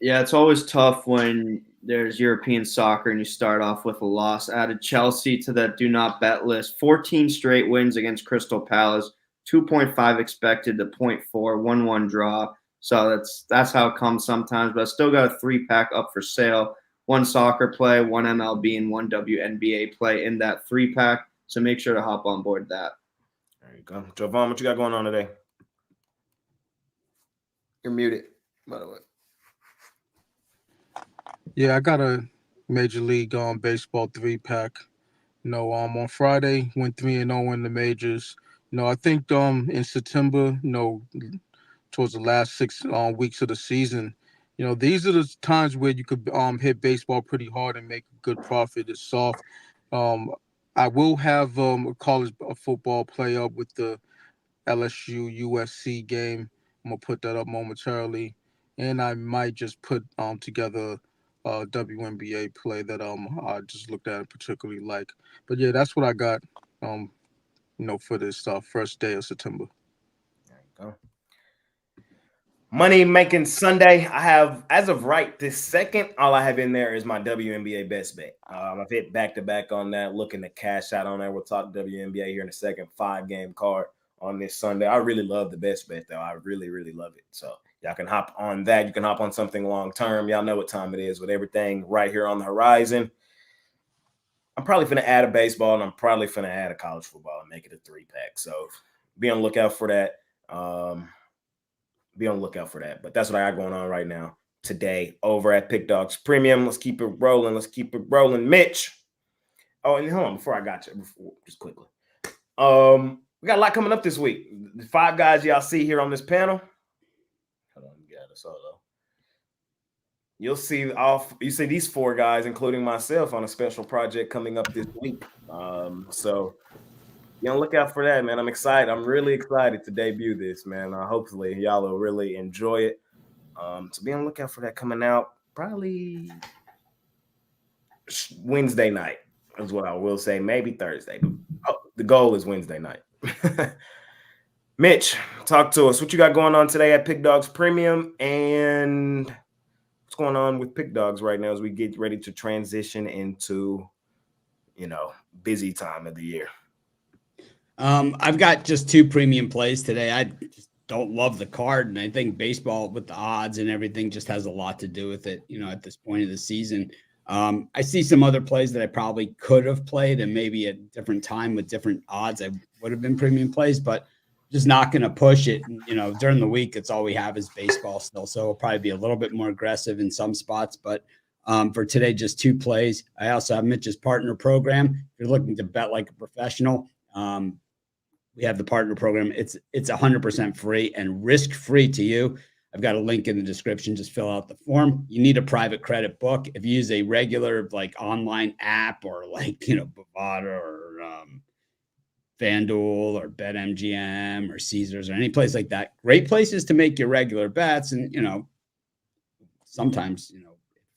Yeah, it's always tough when there's European soccer and you start off with a loss. Added Chelsea to that do not bet list. 14 straight wins against Crystal Palace. 2.5 expected to 0.4, 1-1 draw. So that's how it comes sometimes. But I still got a 3-pack up for sale. 1 soccer play, 1 MLB, and 1 WNBA play in that 3-pack. So make sure to hop on board that. There you go. Jovan, what you got going on today? You're muted, by the way. Yeah, I got a Major League Baseball 3-pack. On Friday, went 3-0 in the majors. I think in September, towards the last 6 weeks of the season, these are the times where you could hit baseball pretty hard and make a good profit. It's soft. I will have a college football play up with the LSU USC game. I'm gonna put that up momentarily, and I might just put together a WNBA play that I just looked at and particularly like. But yeah, that's what I got for this first day of September. There you go. Money making Sunday. I have, as of right this second, all I have in there is my WNBA best bet. I've hit back-to-back on that, looking to cash out on that. We'll talk WNBA here in a second. 5-game card on this Sunday. I really love the best bet, though. I really, really love it. So y'all can hop on that. You can hop on something long-term. Y'all know what time it is with everything right here on the horizon. I'm probably going to add a baseball, and I'm probably going to add a college football and make it a 3-pack. So be on the lookout for that. Be on the lookout for that. But that's what I got going on right now today over at Pick Dogs Premium. Let's keep it rolling. Mitch. Oh, and hold on, before I got you, just quickly. We got a lot coming up this week. The 5 guys y'all see here on this panel. Hold on, get out of solo. You see these 4 guys, including myself, on a special project coming up this week. So be on the lookout for that, man. I'm excited. I'm really excited to debut this, man. Hopefully y'all will really enjoy it. So be on the lookout for that coming out probably Wednesday night is what I will say. Maybe Thursday. But the goal is Wednesday night. Mitch, talk to us. What you got going on today at Pick Dogs Premium, and what's going on with Pick Dogs right now as we get ready to transition into, busy time of the year? I've got just 2 premium plays today. I just don't love the card, and I think baseball with the odds and everything just has a lot to do with it, at this point of the season. I see some other plays that I probably could have played, and maybe at a different time with different odds, I would have been premium plays, but just not going to push it. During the week, it's all we have is baseball still. So it'll probably be a little bit more aggressive in some spots, but for today, just 2 plays. I also have Mitch's partner program. If you're looking to bet like a professional, we have the partner program. It's 100% free and risk-free to you. I've got a link in the description. Just fill out the form. You need a private credit book. If you use a regular online app or Bovada or FanDuel or BetMGM or Caesars or any place like that, great places to make your regular bets. And, sometimes, if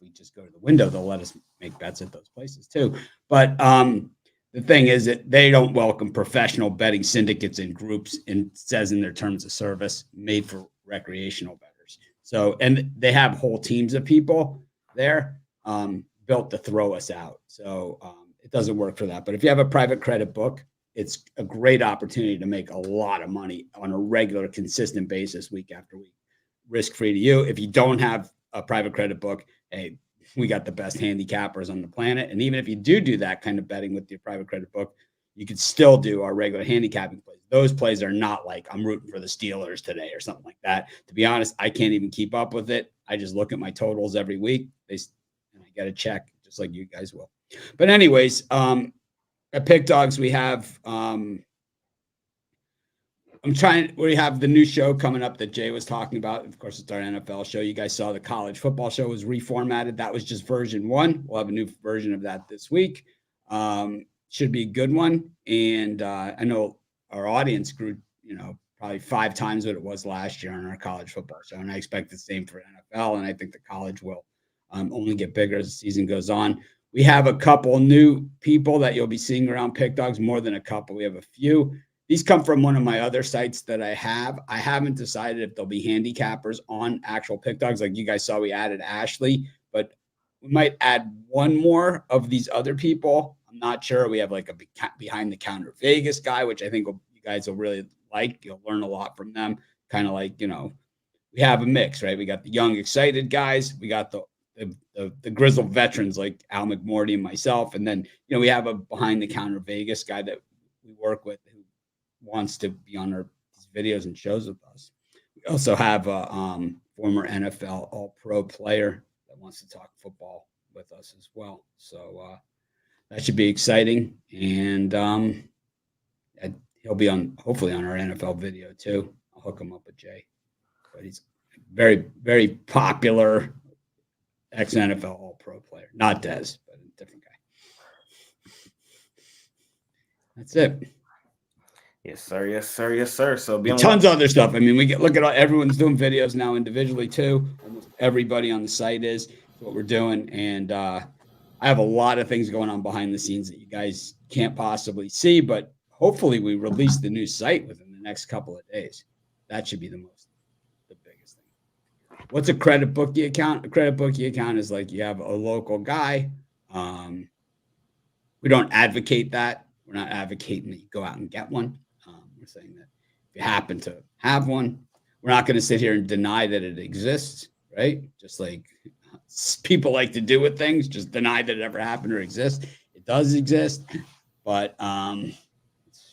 we just go to the window, they'll let us make bets at those places too. But the thing is that they don't welcome professional betting syndicates and groups, and it says in their terms of service, made for recreational bettors. So, and they have whole teams of people there built to throw us out. So it doesn't work for that. But if you have a private credit book, it's a great opportunity to make a lot of money on a regular, consistent basis, week after week, risk-free to you. If you don't have a private credit book, hey, we got the best handicappers on the planet. And even if you do that kind of betting with your private credit book, you could still do our regular handicapping plays. Those plays are not like I'm rooting for the Steelers today or something like that. To be honest, I can't even keep up with it. I just look at my totals every week. And I got to check just like you guys will. But anyways, at Pick Dogs, we have we have the new show coming up that Jay was talking about. Of course, it's our NFL show. You guys saw the college football show was reformatted. That was just version 1. We'll have a new version of that this week. Should be a good one. And I know our audience grew, probably 5 times what it was last year on our college football show. And I expect the same for NFL. And I think the college will only get bigger as the season goes on. We have a couple new people that you'll be seeing around Pick Dogs, more than a couple. We have a few. These come from one of my other sites that I have. I haven't decided if there'll be handicappers on actual Pick Dogs. Like you guys saw, we added Ashley, but we might add one more of these other people. I'm not sure. We have like a behind the counter Vegas guy, which I think you guys will really like. You'll learn a lot from them. Kind of like, we have a mix, right? We got the young, excited guys. We got the grizzled veterans like Al McMorty and myself. And then, we have a behind the counter Vegas guy that we work with who wants to be on our videos and shows with us. We also have a former NFL All-Pro player that wants to talk football with us as well. So that should be exciting. And he'll be hopefully on our NFL video too. I'll hook him up with Jay. But he's a very, very popular ex-NFL All-Pro player. Not Dez, but a different guy. That's it. Yes, sir. Yes, sir. Yes, sir. So tons of other stuff. I mean, look at everyone's doing videos now individually too. Almost everybody on the site is what we're doing. And I have a lot of things going on behind the scenes that you guys can't possibly see, but hopefully we release the new site within the next couple of days. That should be the biggest thing. What's a credit bookie account? A credit bookie account is like you have a local guy. We don't advocate that. We're not advocating that you go out and get one. We're saying that if you happen to have one, we're not going to sit here and deny that it exists, right? Just like people like to do with things, just deny that it ever happened or exists. It does exist, but if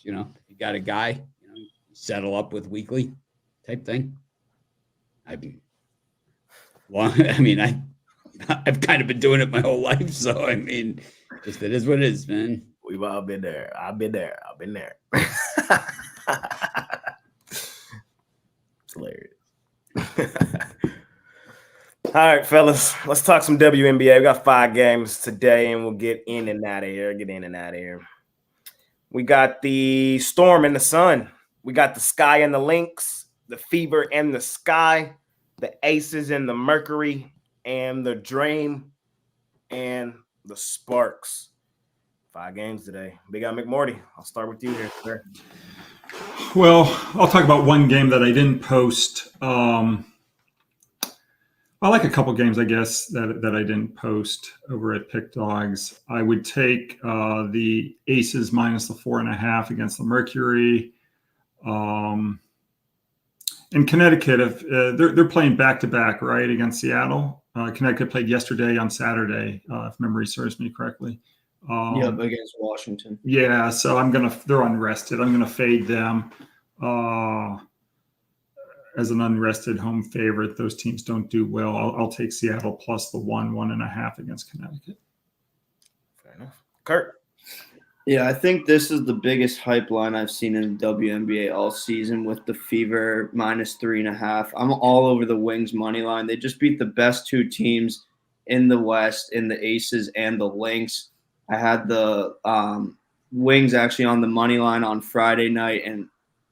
you got a guy, you settle up with weekly type thing. I've kind of been doing it my whole life, so I mean, just it is what it is, man. We've all been there. I've been there. It's hilarious. All right, fellas, let's talk some WNBA. We got 5 games today, and we'll get in and out of here. We got the Storm and the Sun. We got the Sky and the Lynx, the Fever and the Sky, the Aces and the Mercury, and the Dream and the Sparks. 5 games today. Big Al McMorty, I'll start with you here, sir. Well, I'll talk about one game that I didn't post. I like a couple games, I guess, that I didn't post over at Pick Dogs. I would take the Aces minus the 4.5 against the Mercury. In Connecticut, if they're playing back-to-back, right, against Seattle. Connecticut played yesterday on Saturday, if memory serves me correctly. Against Washington. Yeah, so they're unrested. I'm gonna fade them as an unrested home favorite. Those teams don't do well. I'll take Seattle plus the 1.5 against Connecticut. Fair enough. Kurt. Yeah, I think this is the biggest hype line I've seen in the WNBA all season with the Fever minus 3.5. I'm all over the Wings money line. They just beat the best 2 teams in the West, in the Aces and the Lynx. I had the Wings actually on the money line on Friday night, and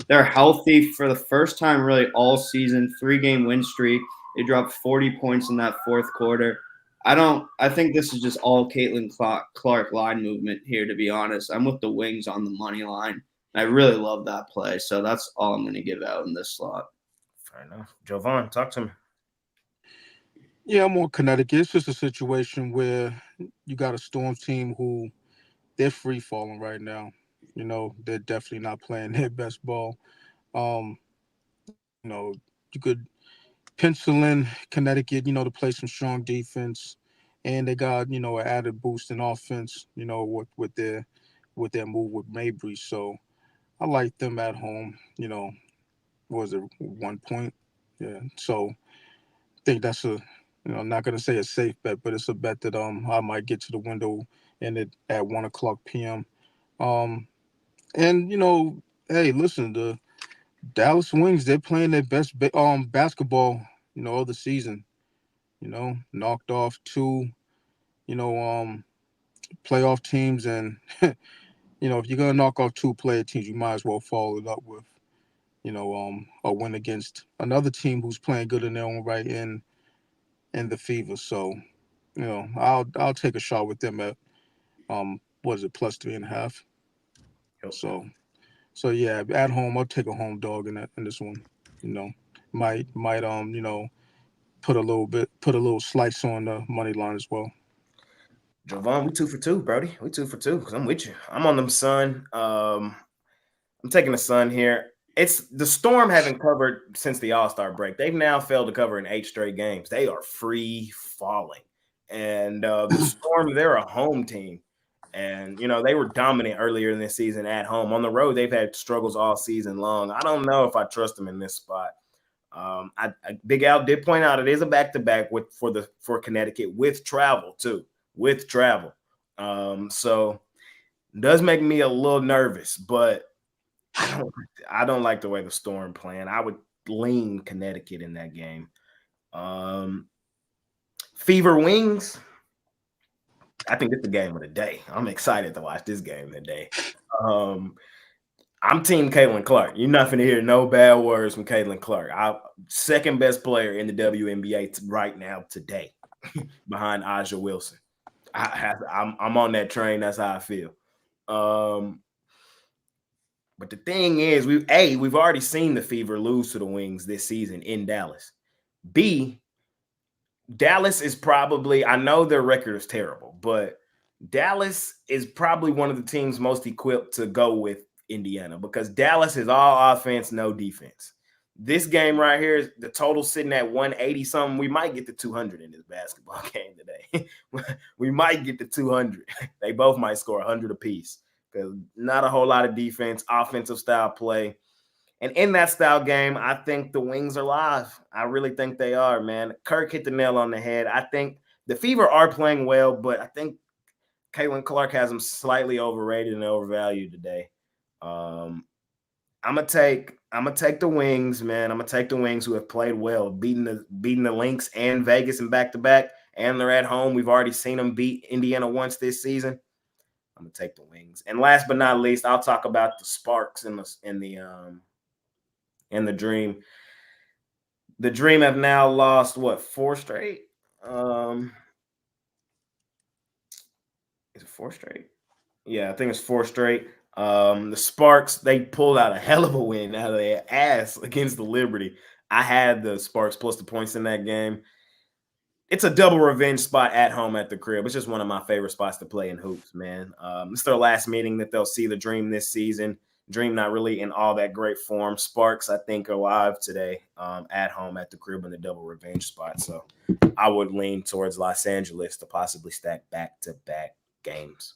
they're healthy for the first time really all season. 3-game win streak. They dropped 40 points in that 4th quarter. I think this is just all Caitlin Clark line movement here, to be honest. I'm with the Wings on the money line. I really love that play, so that's all I'm going to give out in this slot. Fair enough. Jovan, talk to me. Yeah, I'm on Connecticut. It's just a situation where you got a Storm team who they're free falling right now. They're definitely not playing their best ball. You could pencil in Connecticut, to play some strong defense, and they got, an added boost in offense, with their with their move with Mabry. So I like them at home. What was it 1 point? Yeah. So I think that's I'm not gonna say a safe bet, but it's a bet that I might get to the window and it at 1:00 p.m. And hey, listen, the Dallas Wings, they're playing their best basketball, of the season. Knocked off two, playoff teams, and if you're gonna knock off two player teams, you might as well follow it up with, a win against another team who's playing good in their own right in the Fever. So, I'll take a shot with them at what is it, plus 3.5. Yep. So yeah, at home, I'll take a home dog in this one. Might put a little slice on the money line as well. Jovan, we 2 for 2, Brody. We 2 for 2 because I'm with you. I'm on them Sun. I'm taking the Sun here. It's the Storm haven't covered since the All-Star break. They've now failed to cover in 8 straight games. They are free falling. And the Storm, they're a home team. And, they were dominant earlier in this season at home. On the road, they've had struggles all season long. I don't know if I trust them in this spot. Big Al did point out it is a back-to-back for Connecticut with travel, too. With travel. So it does make me a little nervous, but I don't like the way the Storm playing. I would lean Connecticut in that game. Fever Wings. I think it's the game of the day. I'm excited to watch this game today. I'm team Caitlin Clark. You're not going to hear no bad words from Caitlin Clark. Second best player in the WNBA right now today, behind Aja Wilson. I'm on that train. That's how I feel. But the thing is, we've already seen the Fever lose to the Wings this season in Dallas. B, Dallas is probably, I know their record is terrible, but Dallas is probably one of the teams most equipped to go with Indiana because Dallas is all offense, no defense. This game right here, the total sitting at 180 something. We might get to 200 in this basketball game today. We might get to 200. They both might score 100 apiece because not a whole lot of defense, offensive style play. And in that style game, I think the Wings are live. I really think they are, man. Kirk hit the nail on the head. I think the Fever are playing well, but I think Caitlin Clark has them slightly overrated and overvalued today. I'm gonna take the Wings, man. I'm gonna take the Wings who have played well, beating the Lynx and Vegas in back-to-back, and they're at home. We've already seen them beat Indiana once this season. I'm gonna take the Wings. And last but not least, I'll talk about the Sparks and the Dream. The Dream have now lost 4 straight? Is it 4 straight? Yeah, I think it's 4 straight. The Sparks, they pulled out a hell of a win out of their ass against the Liberty. I had the Sparks plus the points in that game. It's a double revenge spot at home at the crib. It's just one of my favorite spots to play in hoops, man. It's their last meeting that they'll see the Dream this season. Dream not really in all that great form. Sparks, I think, are live today at home at the crib in the double revenge spot. So I would lean towards Los Angeles to possibly stack back-to-back games.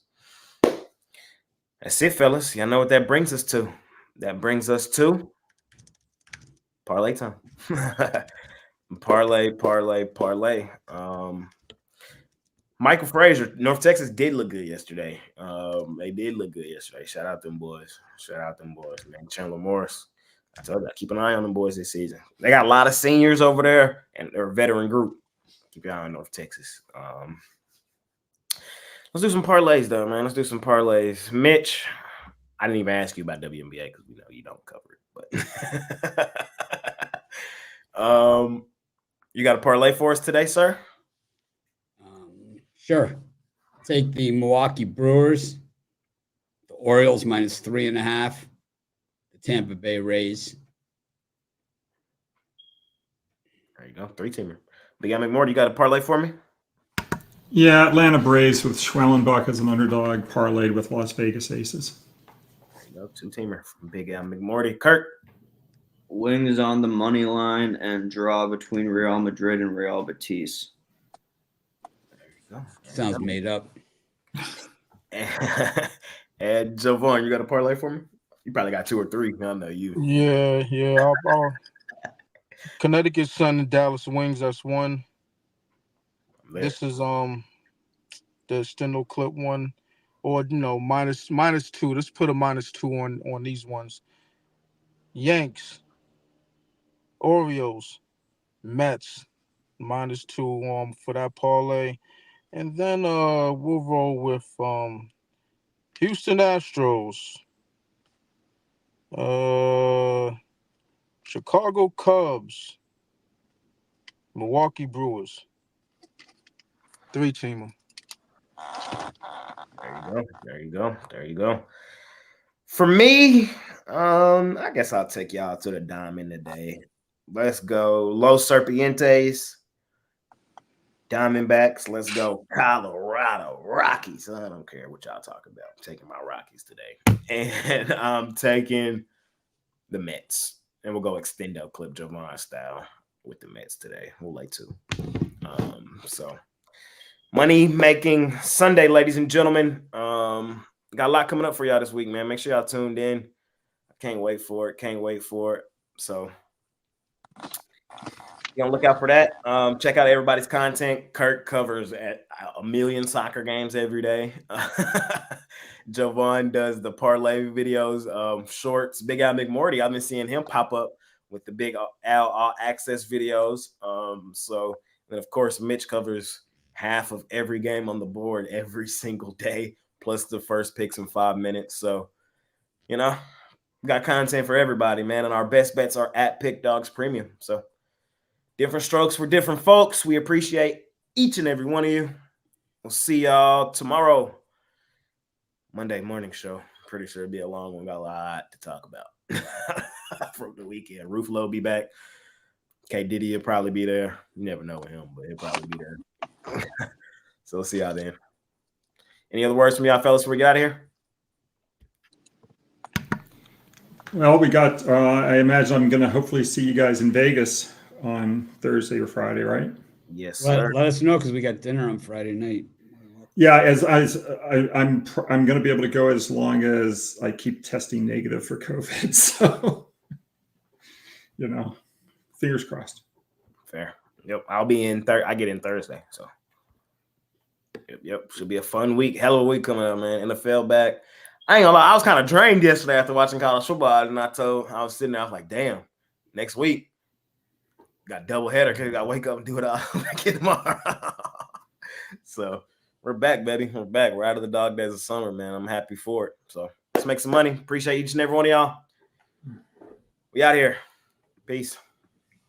That's it, fellas. Y'all know what that brings us to. That brings us to parlay time. Parlay. Michael Frazier, North Texas did look good yesterday. They did look good yesterday. Shout out them boys, man. Chandler Morris. I told you, keep an eye on them boys this season. They got a lot of seniors over there, and they're a veteran group. Keep your eye on North Texas. Let's do some parlays, though, man. Let's do some parlays. Mitch, I didn't even ask you about WNBA because we know you don't cover it. But you got a parlay for us today, sir? Sure. Take the Milwaukee Brewers, the Orioles -3.5, the Tampa Bay Rays. There you go, 3-teamer. Big Al McMorty, you got a parlay for me? Yeah, Atlanta Braves with Schwellenbach as an underdog, parlayed with Las Vegas Aces. There you go, 2-teamer from Big Al McMorty. Kurt? Wings on the money line and draw between Real Madrid and Real Betis. Sounds made up. And Javon, you got a parlay for me? You probably got 2 or 3. I know you. Yeah. Connecticut Sun and Dallas Wings. That's one. This is the Stendhal clip one, or minus 2. Let's put a -2 on these ones. Yanks, Orioles, Mets, -2 for that parlay, and then we'll roll with Houston Astros, Chicago Cubs, Milwaukee Brewers. 3-teamer. There you go. For me, I guess I'll take y'all to the diamond today. Let's go Los Serpientes, Diamondbacks. Let's go Colorado Rockies. I don't care what y'all talk about. I'm taking my Rockies today. And I'm taking the Mets. And we'll go extendo clip Javon style with the Mets today. We'll lay 2. So money making Sunday, ladies and gentlemen. Got a lot coming up for y'all this week, man. Make sure y'all tuned in. I can't wait for it. So be on the lookout for that. Check out everybody's content. Kurt covers at 1 million soccer games every day. Javon does the parlay videos, shorts. Big Al McMorty, I've been seeing him pop up with the Big Al All Access videos. So then, of course, Mitch covers half of every game on the board every single day, plus the first picks in 5 minutes. So, we got content for everybody, man. And our best bets are at Pick Dogs Premium. So different strokes for different folks. We appreciate each and every one of you. We'll see y'all tomorrow. Monday morning show. Pretty sure it'll be a long one. Got a lot to talk about from the weekend. Ruffalo will be back. K. Diddy will probably be there. You never know with him, but he'll probably be there. So we'll see y'all then. Any other words from y'all fellas before we get out of here? Well, we got, I imagine I'm going to hopefully see you guys in Vegas on Thursday or Friday, right? Yes, sir. Let us know because we got dinner on Friday night. Yeah, I'm going to be able to go as long as I keep testing negative for COVID. So, fingers crossed. Fair. Yep. I'll be in I get in Thursday. So yep. Should be a fun week. Hell of a week coming up, man. NFL back. I ain't gonna lie, I was kind of drained yesterday after watching college football, and I was sitting there, I was like, damn, next week got double header because I got to wake up and do it all again tomorrow. So we're back, baby. We're back. We're out of the dog days of summer, man. I'm happy for it. So let's make some money. Appreciate each and every one of y'all. We out here. Peace.